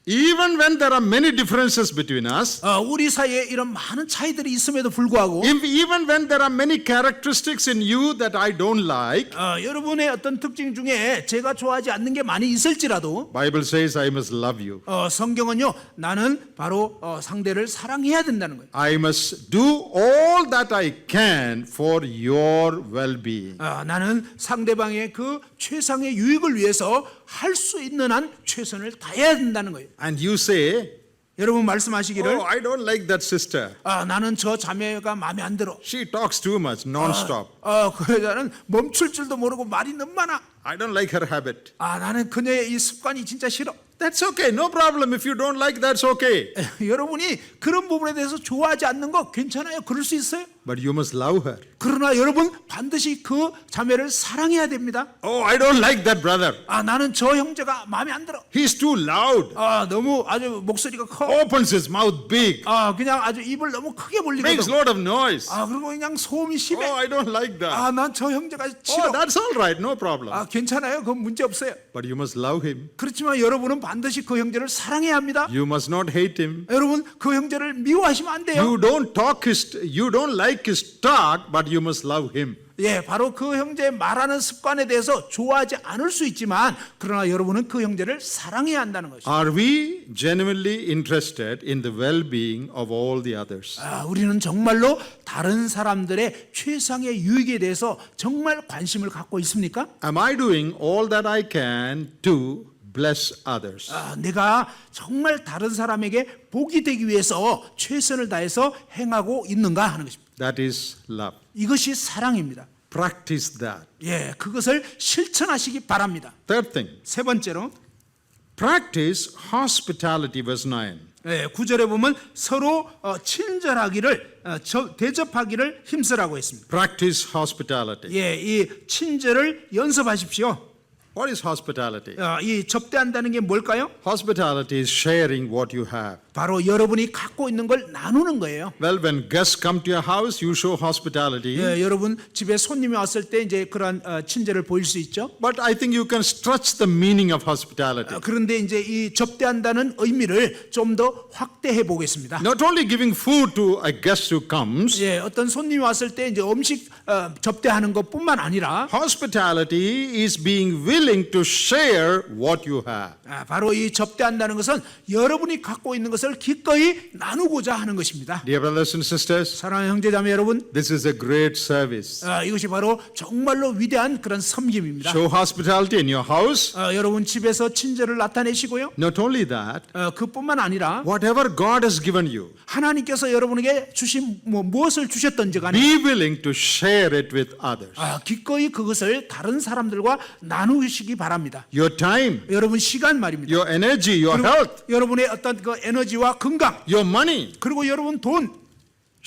Even when there are many differences between us, 우리 사이에 이런 많은 차이들이 있음에도 불구하고 even when there are many characteristics in you that I don't like, 여러분의 어떤 특징 중에 제가 좋아하지 않는 게 많이 있을지라도 Bible says I must love you. 성경은요 나는 바로 상대를 사랑해야 된다는 거예요. I must do all that I can for your well-being. 나는 상대방의 그 최상의 유익을 위해서 할 수 있는 한 최선을 다해야 된다는 거예요. And you say, 여러분 말씀하시기를 oh, I don't like that sister. 나는 저 자매가 마음에 안 들어. She talks too much, non-stop. 그 여자는 멈출 줄도 모르고 말이 너무 많아. I don't like her habit. 나는 그녀의 이 습관이 진짜 싫어. That's okay. No problem. If you don't like, that's okay. 여러분이 그런 부분에 대해서 좋아하지 않는 거 괜찮아요. 그럴 수 있어요. But you must love her. 그러나 여러분 반드시 그 자매를 사랑해야 됩니다. Oh, I don't like that brother. 나는 저 형제가 마음에 안 들어. He's too loud. 너무 아주 목소리가 커. Opens his mouth big. 그냥 아주 입을 너무 크게 Makes 벌리거든. a lot of noise. 그리고 그냥 소음이 심해. Oh, I don't like that. 난 저 형제가 Oh, 싫어. that's all right. No problem. 괜찮아요. 그건 문제 없어요. But you must love him. 그렇지만 여러분은 반드시 그 형제를 사랑해야 합니다. You must not hate him. 여러분 그 형제를 미워하시면 안 돼요. You don't like his talk, but you must love him. 예, 바로 그 형제의 말하는 습관에 대해서 좋아하지 않을 수 있지만 그러나 여러분은 그 형제를 사랑해야 한다는 것이죠. Are we genuinely interested in the well-being of all the others? 우리는 정말로 다른 사람들의 최상의 유익에 대해서 정말 관심을 갖고 있습니까? Am I doing all that I can to bless others? 내가 정말 다른 사람에게 복이 되기 위해서 최선을 다해서 행하고 있는가 하는 것입니다. That is love. 이것이 사랑입니다. Practice that. 예, 그것을 실천하시기 바랍니다. Third thing, 세 번째로 practice hospitality, verse 9. 9절에 보면 서로 친절하기를 대접하기를 힘쓰라고 했습니다. Practice hospitality. 예, 이 친절을 연습하십시오. What is hospitality? 이 접대한다는 게 뭘까요? Hospitality is sharing what you have. 바로 여러분이 갖고 있는 걸 나누는 거예요. Well, when guests come to your house, you show hospitality. 예, 여러분 집에 손님이 왔을 때 이제 그런 친절을 보일 수 있죠. But I think you can stretch the meaning of hospitality. 그런데 이제 이 접대한다는 의미를 좀 더 확대해 보겠습니다. Not only giving food to a guest who comes, 예, 어떤 손님이 왔을 때 이제 음식 접대하는 것뿐만 아니라 hospitality is being willing to share what you have. 바로 이 접대한다는 것은 여러분이 갖고 있는 것을 기꺼이 나누고자 하는 것입니다. Dear brothers and sisters, 사랑하는 형제자매 여러분, this is a great service. 이것이 바로 정말로 위대한 그런 섬김입니다. Show hospitality in your house. 여러분 집에서 친절을 나타내시고요. Not only that, 그뿐만 아니라 whatever God has given you, 하나님께서 여러분에게 주신 무엇을 주셨던지 간에 be willing to share it with others. 기꺼이 그것을 다른 사람들과 나누시기 바랍니다. Your time, 여러분 시간 말입니다. your energy, your health, 여러분의 어떤 그 에너지와 건강, your money. 그리고 여러분 돈,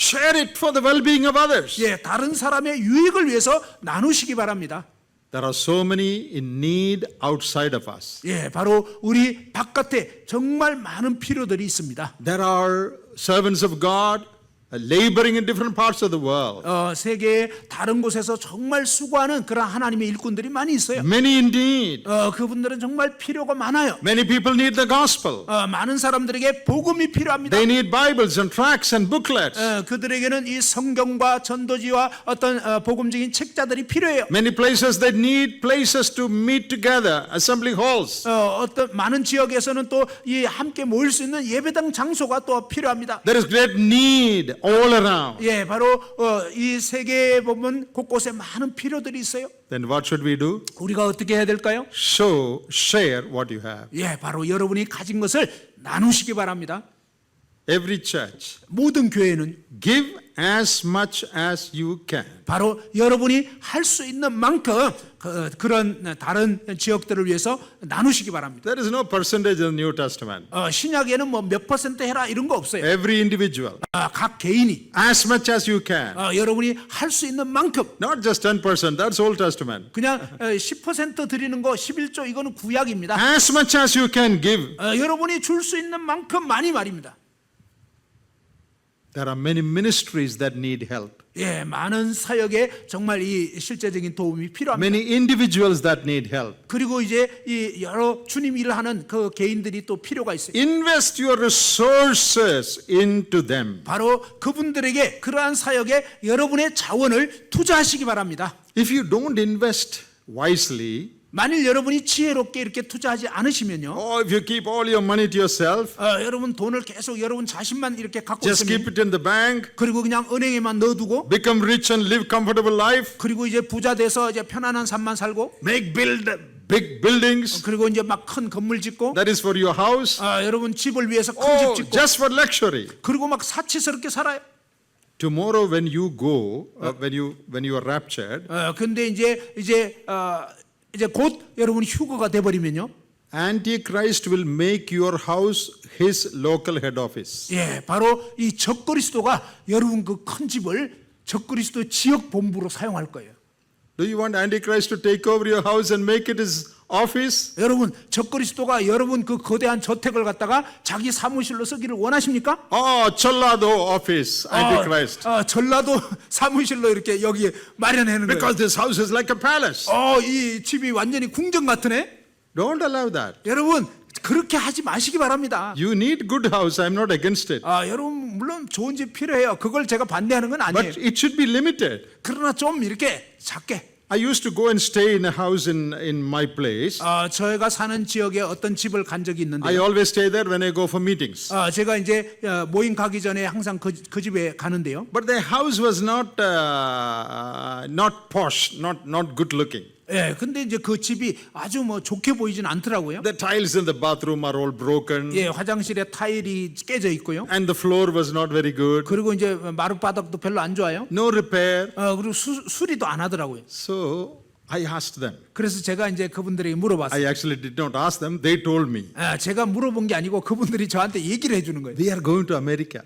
Share it for the well-being of others. 다른 사람의 유익을 위해서 나누시기 바랍니다. There are so many in need outside of us. 예, 바로 우리 바깥에 정말 많은 필요들이 있습니다. There are servants of God laboring in different parts of the world. 세계의 다른 곳에서 정말 수고하는 그런 하나님의 일꾼들이 많이 있어요. Many indeed. 그분들은 정말 필요가 많아요. Many people need the gospel. 많은 사람들에게 복음이 필요합니다. They need Bibles and tracts and booklets. 그들에게는 이 성경과 전도지와 어떤 복음적인 책자들이 필요해요. Many places they need places to meet together, assembly halls. 어떤 많은 지역에서는 또 이 함께 모일 수 있는 예배당 장소가 또 필요합니다. There is great need all around. 예, 바로 이 세계에 보면 곳곳에 많은 필요들이 있어요. Then what should we do? 우리가 어떻게 해야 될까요? Share what you have. 예, 바로 여러분이 가진 것을 나누시기 바랍니다. Every church, 모든 교회는 give as much as you can. 바로 여러분이 할 수 있는 만큼 그런 다른 지역들을 위해서 나누시기 바랍니다. There is no percentage in the New Testament. 신약에는 뭐 몇 퍼센트 해라 이런 거 없어요. Every individual, 각 개인이 as much as you can. 여러분이 할 수 있는 만큼 Not just 10%, that's Old Testament. 그냥 10% 드리는 거 11조 이거는 구약입니다. As much as you can give. 여러분이 줄 수 있는 만큼 많이 말입니다. There are many ministries that need help. 예, 많은 사역에 정말 이 실제적인 도움이 필요합니다. Many individuals that need help. 그리고 이제 이 여러 주님 일을 하는 그 개인들이 또 필요가 있어요. Invest your resources into them. 바로 그분들에게 그러한 사역에 여러분의 자원을 투자하시기 바랍니다. If you don't invest wisely, 만일 여러분이 지혜롭게 이렇게 투자하지 않으시면요, or if you keep all your money to yourself, 여러분 돈을 계속 여러분 자신만 이렇게 갖고 just keep 있으면 it in the bank, 그리고 그냥 은행에만 넣어두고 become rich and live comfortable life, 그리고 이제 부자 돼서 이제 편안한 삶만 살고 build big buildings, 그리고 이제 막 큰 건물 짓고 that is for your house, 여러분 집을 위해서 큰 oh, 집 짓고 just for luxury. 그리고 막 사치스럽게 살아요. Tomorrow when you go, when you are raptured, 근데 이제 곧 여러분이 휴거가 돼 버리면요. Antichrist will make your house his local head office. 예, 바로 이 적그리스도가 여러분 그 큰 집을 적그리스도 지역 본부로 사용할 거예요. Do you want Antichrist to take over your house and make it his office? 여러분 적그리스도가 여러분 그 거대한 저택을 갖다가 자기 사무실로 쓰기를 원하십니까? Oh, Cholado office, Antichrist. 전라도 사무실로 이렇게 여기 마련하는 거예요. Because this house is like a palace. 이 집이 완전히 궁전 같으네. Don't allow that. 여러분 그렇게 하지 마시기 바랍니다. You need good house. I'm not against it. 여러분 물론 좋은 집 필요해요. 그걸 제가 반대하는 건 아니에요. But it should be limited. 그러나 좀 이렇게 작게. I used to go and stay in a house in my place. 저희가 사는 지역에 어떤 집을 간 적이 I 있는데, always stay there when I go for meetings. 제가 이제 모임 가기 전에 항상 그 집에 가는데요. But the house was not posh, not good looking. 예, 근데 이제 그 집이 아주 뭐 좋게 보이진 않더라고요. The tiles in the bathroom are all broken, 예, 화장실에 타일이 깨져 있고요. and the floor was not very good. 그리고 이제 마룻바닥도 별로 안 좋아요. No repair. 그리고 수리도 안 하더라고요. So I asked them. 그래서 제가 이제 그분들에게 물어봤어요. I actually did not ask them. They told me. 제가 물어본 게 아니고 그분들이 저한테 얘기를 해주는 거예요. We are going to America.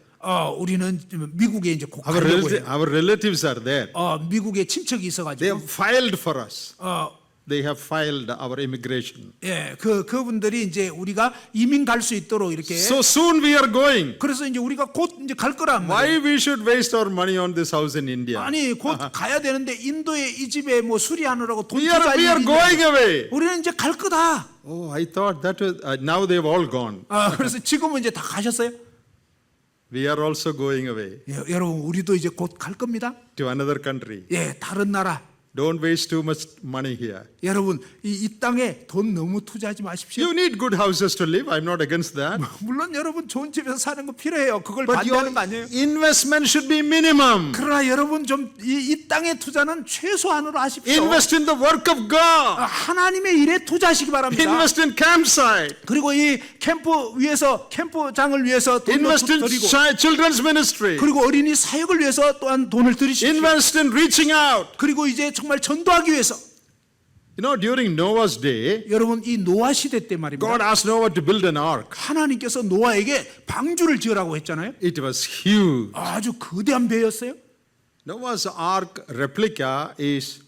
우리는 미국에 이제 곧 Our, 가려고 해요. our relatives are there. 미국에 친척이 They 있어가지고. have filed for us. 어, They have filed our immigration. 예, 그분들이 이제 우리가 이민 갈 수 있도록 이렇게. So soon we are going. 그래서 이제 우리가 곧 이제 갈 거란 Why 말이에요. we should waste our money on this house in India? 아니 곧 가야 되는데 인도에 이 집에 뭐 수리하느라고 돈 We are 투자할 going away. 우리는 이제 갈 거다. Oh, I thought that was, now they've all gone. 그래서 지금은 이제 다 가셨어요. We are also going away 예, 여러분 우리도 이제 곧 갈 겁니다. to another country. 예, 다른 나라. Don't waste too much money here. 여러분 이 땅에 돈 너무 투자하지 마십시오. You need good houses to live. I'm not against that. 물론 여러분 좋은 집에서 사는 거 필요해요. 그걸 But your 반대하는 거 아니에요. investment should be minimum. 그러나 여러분 좀 이 땅의 투자는 최소한으로 하십시오. Invest in the work of God. 하나님의 일에 투자하시기 바랍니다. Invest in campsite. 그리고 이 캠프장을 위해서 돈을 Invest in 드리고 children's ministry. 그리고 어린이 사역을 위해서 또한 돈을 들이십시오. Invest in reaching out. 그리고 이제 정말 전도하기 위해서 You know, during Noah's day, 여러분 이 노아 시대 때 말입니다. God asked Noah to build an ark. 하나님께서 노아에게 방주를 지으라고 했잖아요. It was huge. 아주 거대한 배였어요. Noah's ark replica is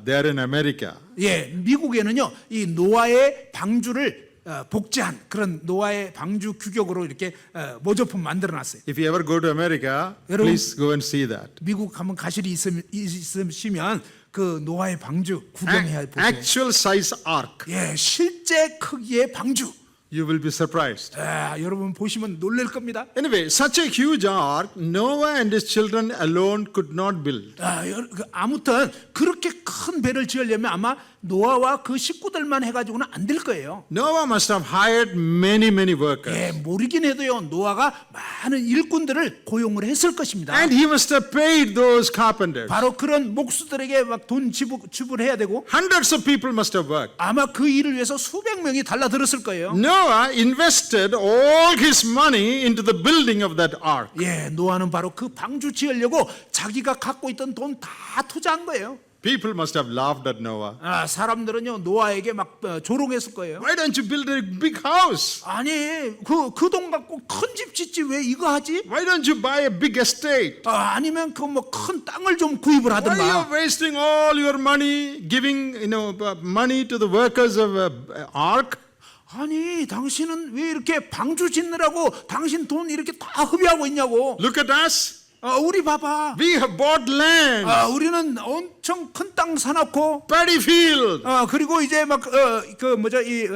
there in America. 예, 미국에는요 이 노아의 방주를 복제한 그런 노아의 방주 규격으로 이렇게 모조품 만들어놨어요. If you ever go to America, 여러분- please go and see that. 미국 한번 가실이 있으시면 그 노아의 방주 구경해야 보세요. Actual size ark. 예, 실제 크기의 방주. You will be surprised. 여러분 보시면 놀랄 겁니다. Anyway, such a huge ark, Noah and his children alone could not build. 아무튼 그렇게 큰 배를 지으려면 아마 노아와 그 식구들만 해가지고는 안 될 거예요. Noah must have hired many workers. 예, 모르긴 해도요 노아가 많은 일꾼들을 고용을 했을 것입니다. And he must have paid those carpenters. 바로 그런 목수들에게 막 돈 지불해야 되고 Hundreds of people must have worked. 아마 그 일을 위해서 수백 명이 달라들었을 거예요. Noah invested all his money into the building of that ark. 예, 노아는 바로 그 방주 지으려고 자기가 갖고 있던 돈 다 투자한 거예요. People must have laughed at Noah. 사람들은요 노아에게 막 조롱했을 거예요. Why don't you build a big house? 아니 그 돈 갖고 큰 집 짓지 왜 이거 하지? Why don't you buy a big estate? 아니면 그 뭐 큰 땅을 좀 구입을 Why are you 하든가. wasting all your money giving money to the workers of ark? 아니 당신은 왜 이렇게 방주 짓느라고 당신 돈 이렇게 다 허비하고 있냐고. Look at us. 우리 봐봐. We have bought land, 우리는 엄청 큰 땅 사놓고 paddy field. 그리고 이제 막 그 뭐죠 이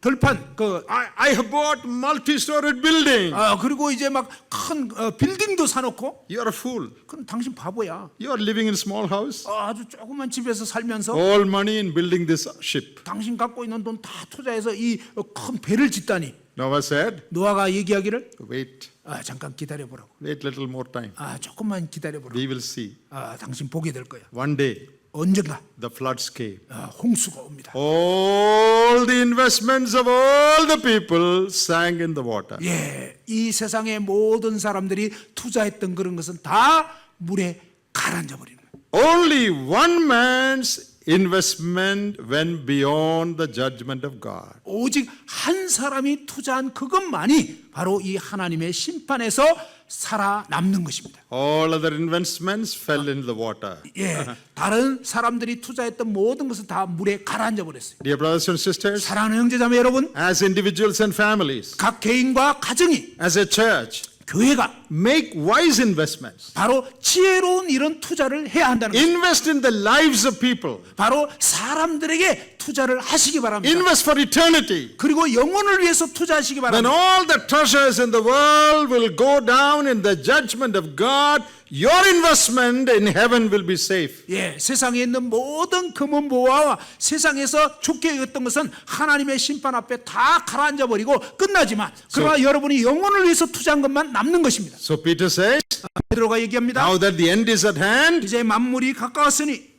들판 그 I have bought multi-storied building. 그리고 이제 막 큰 빌딩도 사놓고. You are a fool. 그럼 당신 바보야. You are living in a small house. 아주 조그만 집에서 살면서 All money in building this ship. 당신 갖고 있는 돈 다 투자해서 이 큰 배를 짓다니. Noah said, 노아가 얘기하기를 wait 잠깐 기다려보라고. little more time. 조금만 기다려보라고. We will see. 당신 보게 될 거야. One day, 언젠가 the floods came. 홍수가 옵니다. All the investments of all the people sank in the water. 예, 이 세상의 모든 사람들이 투자했던 그런 것은 다 물에 가라앉아 버리는 거예요. Only one man's investment went beyond the judgment of God. 오직 한 사람이 투자한 그것만이 바로 이 하나님의 심판에서 살아남는 것입니다. All other investments fell into the water. 예, 다른 사람들이 투자했던 모든 것은 다 물에 가라앉아 버렸어요. Dear brothers and sisters, 사랑하는 형제자매 여러분, as individuals and families, 각 개인과 가정이 as a church, 교회가 make wise investments. 바로 지혜로운 이런 투자를 해야 한다는 거예요. Invest in the lives of people. 바로 사람들에게 투자를 하시기 바랍니다. Invest for eternity. 그리고 영혼을 위해서 투자하시기 When 바랍니다. all the treasures in the world will go down in the judgment of God, your investment in heaven will be safe. 예, 세상에 있는 모든 금은보화와 세상에서 좋게 여겼던 것은 하나님의 심판 앞에 다 가라앉아 버리고 끝나지만 그러나 여러분이 영혼을 위해서 투자한 것만 남는 것입니다. So Peter says, 베드로가 얘기합니다. now that the end is at hand, 이제 만물이 가까웠으니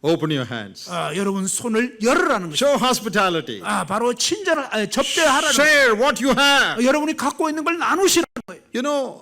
open your hands. 여러분 손을 열으라는 것입니다. Show hospitality. 바로 친절을 접대하라는 거예요. Share what you have. 여러분이 갖고 있는 걸 나누시라는 거예요. You know,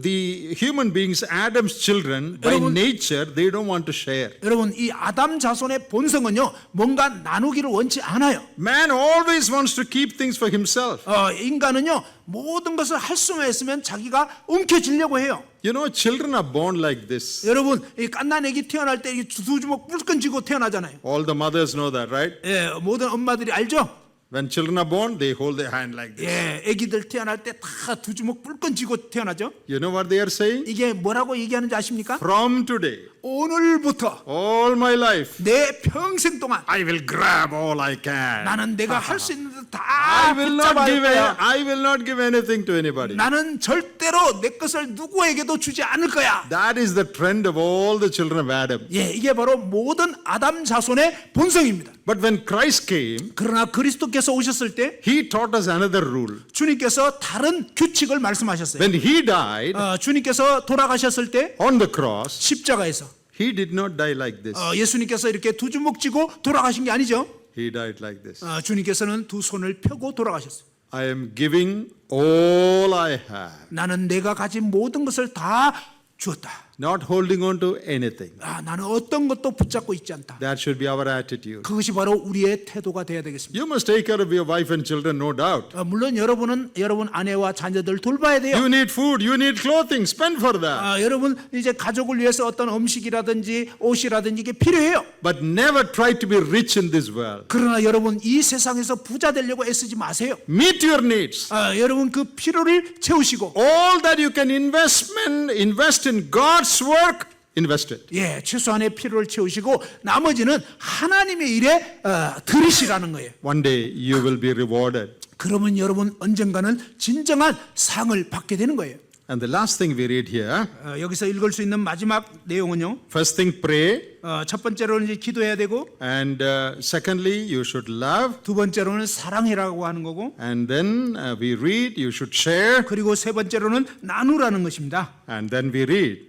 the human beings, Adam's children, by 여러분- nature, they don't want to share. 여러분 이 아담 자손의 본성은요 뭔가 나누기를 원치 않아요. Man always wants to keep things for himself. 인간은요 모든 것을 할 수만 있으면 자기가 움켜쥐려고 해요. You know, children are born like this. 여러분 이 갓난 애기 태어날 때 두 주먹 뿔끈 쥐고 태어나잖아요. All the mothers know that, right? 예, 모든 엄마들이 알죠? When children are born, they hold their hand like this. 예, 애기들 태어날 때 다 두 주먹 뿔끈 쥐고 태어나죠. You know what they are saying? 이게 뭐라고 얘기하는지 아십니까? From today, 오늘부터 all my life, 내 평생 동안 I will grab all I can. 나는 내가 할 수 있는 다 I will not 붙잡아야 give. 거야. I will not give anything to anybody. 나는 절대로 내 것을 누구에게도 주지 않을 거야. That is the trend of all the children of Adam. 예, 이게 바로 모든 아담 자손의 본성입니다. But when Christ came, 그러나 그리스도께서 오셨을 때 He taught us another rule. 주님께서 다른 규칙을 말씀하셨어요. When He died 주님께서 돌아가셨을 때 on the cross, 십자가에서 He did not die like this. 예수님께서 이렇게 두 주먹 쥐고 돌아가신 게 아니죠. He died like this. 주님께서는 두 손을 펴고 돌아가셨어요. I am giving all I have. 나는 내가 가진 모든 것을 다 주었다. not holding on to anything. 나는 어떤 것도 붙잡고 있지 않다. That should be our attitude. 그것이 바로 우리의 태도가 되어야 되겠습니다. You must take care of your wife and children, no doubt. 물론 여러분은 여러분 아내와 자녀들 돌봐야 돼요. You need food, you need clothing, spend for that. 여러분 이제 가족을 위해서 어떤 음식이라든지 옷이라든지 이게 필요해요. But never try to be rich in this world. 그러나 여러분 이 세상에서 부자 되려고 애쓰지 마세요. Meet your needs. 여러분 그 필요를 채우시고 All that you can invest in God's work, invest it. 예, 최소한의 필요를 채우시고 나머지는 하나님의 일에 들이시라는 거예요. One day you will be rewarded. 그러면 여러분 언젠가는 진정한 상을 받게 되는 거예요. And the last thing we read here, 여기서 읽을 수 있는 마지막 내용은요. first thing pray, 첫 번째로는 이제 기도해야 되고 and secondly you should love, 두 번째로는 사랑해라고 하는 거고 and then we read you should share, 그리고 세 번째로는 나누라는 것입니다. and then we read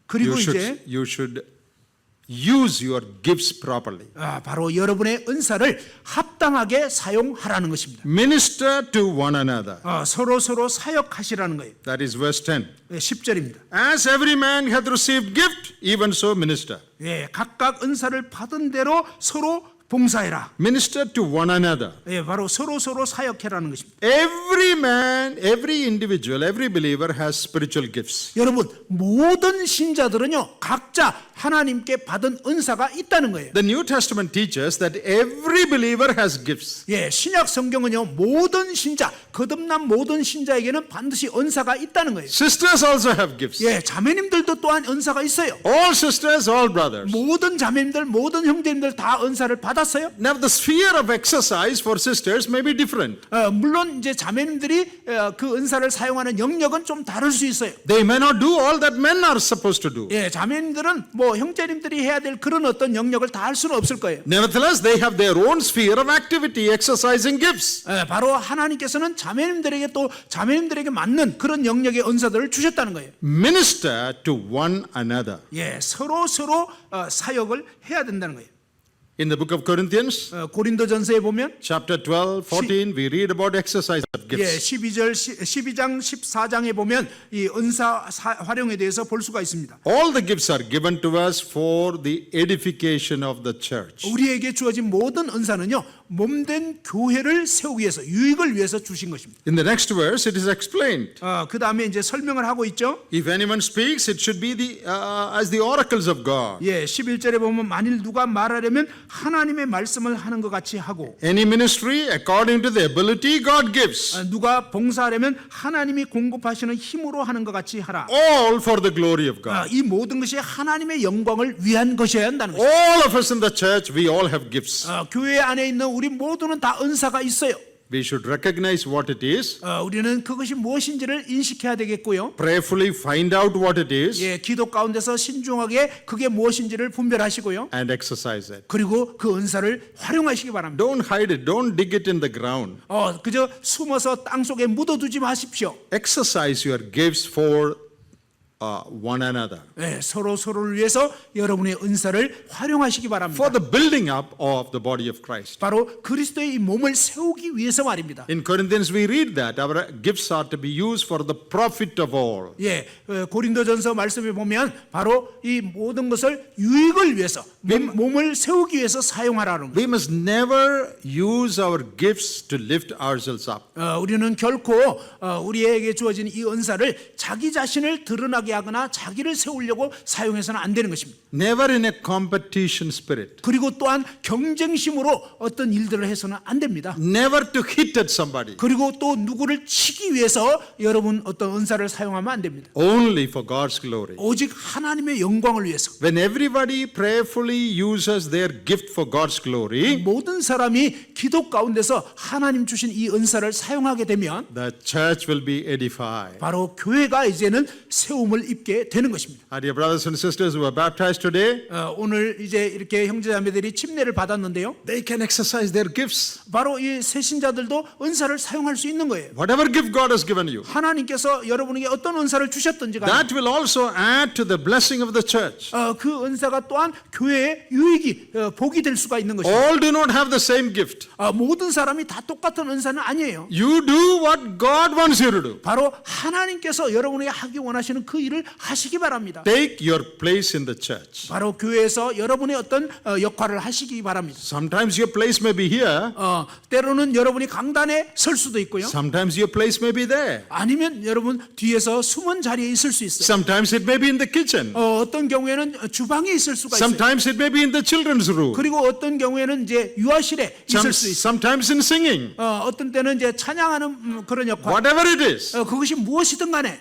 그리고 you should use your gifts properly. 바로 여러분의 은사를 합당하게 사용하라는 것입니다. Minister to one another. 서로 사역하시라는 거예요. That is verse 10. 10절입니다. As every man hath received gift, even so minister. 예, 각각 은사를 받은 대로 서로 봉사해라. Minister to one another. 예, 바로 서로 사역해라는 것입니다. Every man, every individual, every believer has spiritual gifts. 여러분 모든 신자들은요 각자 하나님께 받은 은사가 있다는 거예요. The New Testament teaches that every believer has gifts. 예, 신약 성경은요 모든 신자, 거듭난 모든 신자에게는 반드시 은사가 있다는 거예요. Sisters also have gifts. 예, 자매님들도 또한 은사가 있어요. All sisters, all brothers. 모든 자매님들, 모든 형제님들 다 은사를 받았어요. Now the sphere of exercise for sisters may be different. 물론 이제 자매님들이 그 은사를 사용하는 영역은 좀 다를 수 있어요. They may not do all that men are supposed to do. 예, 자매님들은 뭐 형제님들이 해야 될 그런 어떤 영역을 다 할 수는 없을 거예요. Nevertheless, they have their own sphere of activity, exercising gifts. 바로 하나님께서는 자매님들에게 또 자매님들에게 맞는 그런 영역의 은사들을 주셨다는 거예요. Minister to one another. 예, 서로 사역을 해야 된다는 거예요. In the book of Corinthians, 고린도전서에 보면 chapter 12, 14, we read about exercise of 예, gifts. 12장 14장에 보면 이 은사 활용에 대해서 볼 수가 있습니다. All the gifts are given to us for the edification of the church. 우리에게 주어진 모든 은사는요 몸된 교회를 세우기 위해서 유익을 위해서 주신 것입니다. In the next verse, it is explained. 그 다음에 이제 설명을 하고 있죠. If anyone speaks, it should be as the oracles of God. 예, 11절에 보면 만일 누가 말하려면 하나님의 말씀을 하는 것 같이 하고 Any ministry according to the ability God gives. 누가 봉사하려면 하나님이 공급하시는 힘으로 하는 것 같이 하라. All for the glory of God. 이 모든 것이 하나님의 영광을 위한 것이어야 한다는 것입니다. All of us in the church, we all have gifts. 교회 안에 있는 우리 모두는 다 은사가 있어요. We should recognize what it is, 우리는 그것이 무엇인지를 인식해야 되겠고요. prayerfully find out what it is, 예, 기도 가운데서 신중하게 그게 무엇인지를 분별하시고요. and exercise it. 그리고 그 은사를 활용하시기 바랍니다. Don't hide it. Don't dig it in the ground. 그저 숨어서 땅 속에 묻어두지 마십시오. Exercise your gifts for one another. 예, 서로를 위해서 여러분의 은사를 활용하시기 바랍니다. For the building up of the body of Christ. 바로 그리스도의 이 몸을 세우기 위해서 말입니다. In Corinthians we read that our gifts are to be used for the profit of all. 예, 고린도전서 말씀에 보면 바로 이 모든 것을 유익을 위해서 몸을 세우기 위해서 사용하라는 거예요. We must never use our gifts to lift ourselves up. 우리는 결코 우리에게 주어진 이 은사를 자기 자신을 드러나게 하거나 자기를 세우려고 사용해서는 안 되는 것입니다. Never in a competition spirit. 그리고 또한 경쟁심으로 어떤 일들을 해서는 안 됩니다. Never to hit at somebody. 그리고 또 누구를 치기 위해서 여러분 어떤 은사를 사용하면 안 됩니다. Only for God's glory. 오직 하나님의 영광을 위해서. When everybody prayerfully uses their gift for God's glory, 모든 사람이 기도 가운데서 하나님 주신 이 은사를 사용하게 되면 the church will be edified. 바로 교회가 이제는 세움을 입게 되는 것입니다. Our dear brothers and sisters who are baptized today, 오늘 이제 이렇게 형제자매들이 침례를 받았는데요. they can exercise their gifts. 바로 이 새신자들도 은사를 사용할 수 있는 거예요. Whatever gift God has given you, 하나님께서 여러분에게 어떤 은사를 주셨든지 간에 that will also add to the blessing of the church. 그 은사가 또한 교회의 유익이 복이 될 수가 있는 것입니다. All do not have the same gift. 모든 사람이 다 똑같은 은사는 아니에요. You do what God wants you to do. 바로 하나님께서 여러분에게 하기 원하시는 그 일을 일을 하시기 바랍니다. Take your place in the church. 바로 교회에서 여러분의 어떤 역할을 하시기 바랍니다. Sometimes your place may be here. 때로는 여러분이 강단에 설 수도 있고요. Sometimes your place may be there. 아니면 여러분 뒤에서 숨은 자리에 있을 수 있어요. Sometimes it may be in the kitchen. 어떤 경우에는 주방에 있을 수가 있어요. Sometimes it may be in the children's room. 그리고 어떤 경우에는 이제 유아실에 있을 수 있어요. Sometimes in singing. 어떤 때는 이제 찬양하는 그런 역할. Whatever it is, 그것이 무엇이든 간에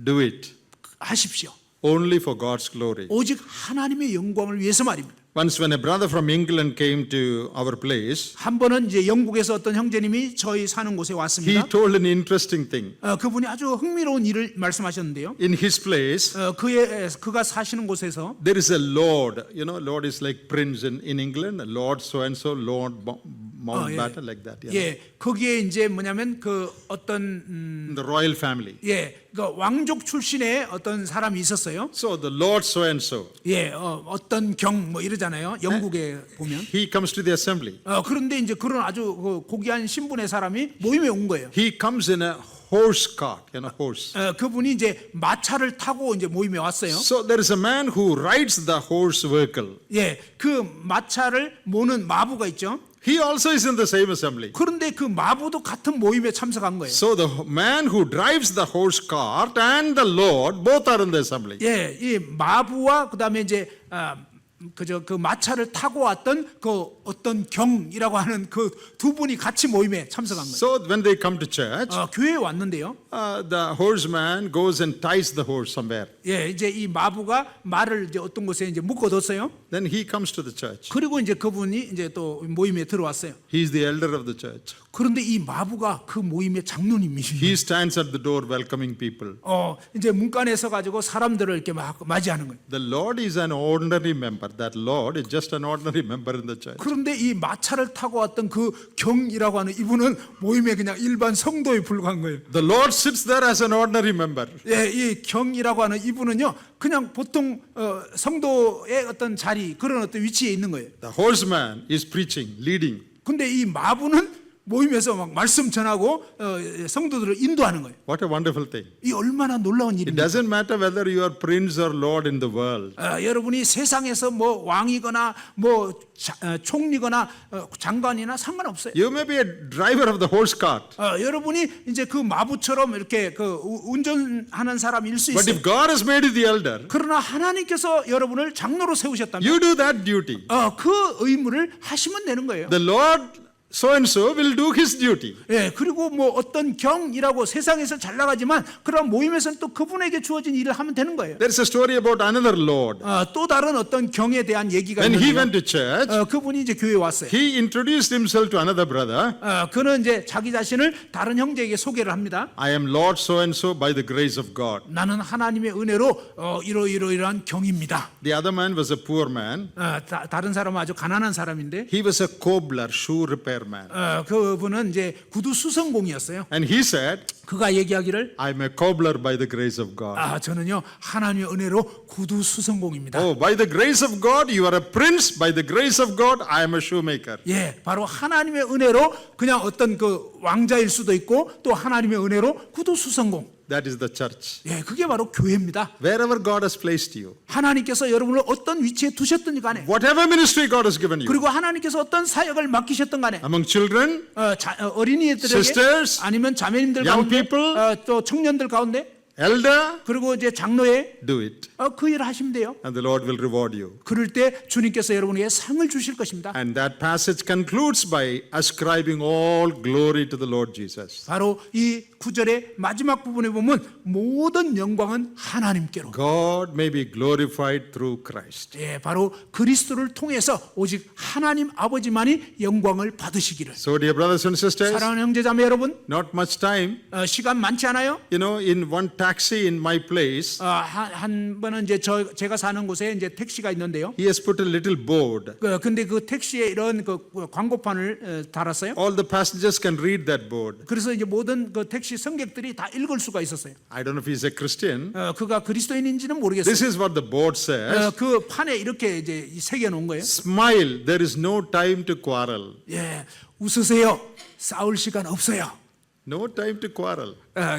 do it 하십시오. only for God's glory. 오직 하나님의 영광을 위해서 말입니다. Once when a brother from England came to our place, 한 번은 이제 영국에서 어떤 형제님이 저희 사는 곳에 he 왔습니다. told an interesting thing. 그분이 아주 흥미로운 일을 말씀하셨는데요. In his place, 그가 사시는 곳에서 there is a lord. You know, lord is like prince in England. Lord so and so, Lord Mountbatten, like that. You know. 예, 거기에 이제 뭐냐면 그 어떤 The royal family. 그 왕족 출신의 어떤 사람이 있었어요. So the lord so and so, 예, 어떤 경 뭐 이러잖아요. 영국에 보면. he comes to the assembly. 그런데 이제 그런 아주 그 고귀한 신분의 사람이 모임에 온 거예요. He comes in a horse cart, horse. 그분이 이제 마차를 타고 이제 모임에 왔어요. So there is a man who rides the horse vehicle. 예, 그 마차를 모는 마부가 있죠. He also is in the same assembly. 그런데 그 마부도 같은 모임에 참석한 거예요. So the man who drives the horse cart and the Lord both are in the assembly. 예, 이 마부와 그다음에 이제 그 마차를 타고 왔던 그 어떤 경이라고 하는 그 두 분이 같이 모임에 참석한 거예요. So when they come to church, 교회에 왔는데요. the horseman goes and ties the horse somewhere. 예, 이제 이 마부가 말을 이제 어떤 곳에 이제 묶어뒀어요. Then he comes to the church. 그리고 이제 그분이 이제 또 모임에 들어왔어요. He is the elder of the church. 그런데 이 마부가 그 모임의 장로님이시죠. He stands at the door welcoming people. 이제 문간에 서 가지고 사람들을 이렇게 막 맞이하는 거예요. The Lord is an ordinary member. That Lord is just an ordinary member in the church. 그런데 이 마차를 타고 왔던 그 경이라고 하는 이분은 모임에 그냥 일반 성도에 불과한 거예요. The Lord sits there as an ordinary member. 예, 이 경이라고 하는 이분은요, 그냥 보통 성도의 어떤 자리 그런 어떤 위치에 있는 거예요. The horseman is preaching, leading. 근데 이 마부는 모임에서 막 말씀 전하고 성도들을 인도하는 거예요. What a wonderful thing. 이 얼마나 놀라운 It 일입니까? doesn't matter whether you are prince or lord in the world. 여러분이 세상에서 뭐 왕이거나 뭐 총리거나 장관이나 상관없어요. You may be a driver of the horse cart. 여러분이 이제 그 마부처럼 이렇게 그 운전하는 사람일 수 But 있어요. if God has made you the elder, 그러나 하나님께서 여러분을 장로로 세우셨다면 you do that duty. 그 의무를 하시면 되는 거예요. The Lord so and so will do his duty. 예, 그리고 뭐 어떤 경이라고 세상에서 잘 나가지만 그런 모임에서는 또 그분에게 주어진 일을 하면 되는 거예요. There's a story about another Lord. 또 다른 어떤 경에 대한 얘기가 When he 있는데요. went to church, 그분이 이제 교회에 왔어요. he introduced himself to another brother. 그는 이제 자기 자신을 다른 형제에게 소개를 합니다. I am Lord so and so by the grace of God. 나는 하나님의 은혜로 이러이러이러한 경입니다. The other man was a poor man. 다른 사람은 아주 가난한 사람인데 He was a cobbler, shoe repairman. 그분은 이제 구두 수선공이었어요. And he said, 그가 얘기하기를 I'm a cobbler by the grace of God. 저는요 하나님의 은혜로 구두 수선공입니다. Oh, by the grace of God, you are a prince. By the grace of God, I am a shoemaker. 예, 바로 하나님의 은혜로 그냥 어떤 그 왕자일 수도 있고 또 하나님의 은혜로 구두 수선공. That is the church. 예, 그게 바로 교회입니다. Wherever God has placed you, 하나님께서 여러분을 어떤 위치에 두셨든지 간에 whatever ministry God has given you, 그리고 하나님께서 어떤 사역을 맡기셨든 간에 among children, 어린이들에게 sisters, 아니면 자매님들 young 가운데 people, 또 청년들 가운데 elder, 그리고 이제 장로에 do it. 그 일을 하시면 돼요. And the Lord will reward you. 그럴 때 주님께서 여러분에게 상을 주실 것입니다. And that passage concludes by ascribing all glory to the Lord Jesus. 바로 이 구절의 마지막 부분에 보면 모든 영광은 하나님께로. God may be glorified through Christ. 예, 바로 그리스도를 통해서 오직 하나님 아버지만이 영광을 받으시기를. So, dear brothers and sisters, 사랑하는 형제자매 여러분, not much time. 시간 많지 않아요? You know, in one taxi in my place, 한 번은 이제 제가 사는 곳에 이제 택시가 있는데요. he has put a little board. 근데 그 택시에 이런 그 광고판을 달았어요. All the passengers can read that board. 그래서 이제 모든 그 택시 승객들이 다 읽을 수가 있었어요. I don't know if he's a Christian. 그가 그리스도인인지는 모르겠어요. This is what the board says. 그 판에 이렇게 이제 새겨 놓은 거예요. Smile, there is no time to quarrel. 예, 웃으세요. 싸울 시간 없어요. No time to quarrel.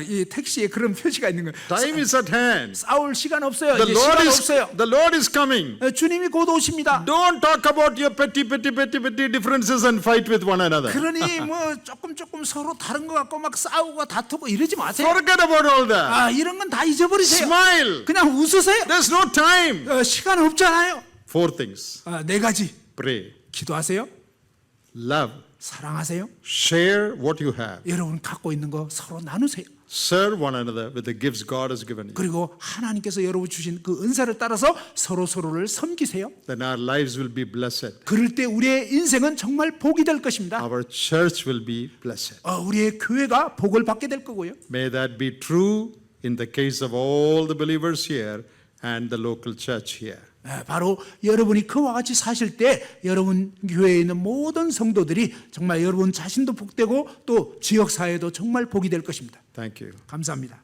이 택시에 그런 표시가 있는 거예요. Time is at hand. 싸울 시간 없어요. The 이제 Lord 시간 is, 없어요. the Lord is coming. 주님이 곧 오십니다. Don't talk about your petty differences and fight with one another. 그러니 뭐 조금 서로 다른 것 같고 막 싸우고 다투고 이러지 마세요. Forget about all that. 이런 건 다 잊어버리세요. Smile. 그냥 웃으세요. There's no time. 시간 없잖아요. 4 things. 4가지. Pray, 기도하세요. love, 사랑하세요. share what you have, 여러분 갖고 있는 거 서로 나누세요. serve one another with the gifts God has given you. 그리고 하나님께서 여러분 주신 그 은사를 따라서 서로를 섬기세요. Then our lives will be blessed. 그럴 때 우리의 인생은 정말 복이 될 것입니다. Our church will be blessed. 우리의 교회가 복을 받게 될 거고요. May that be true in the case of all the believers here and the local church here. 바로 여러분이 그와 같이 사실 때 여러분 교회에 있는 모든 성도들이 정말 여러분 자신도 복되고 또 지역사회도 정말 복이 될 것입니다. Thank you. 감사합니다.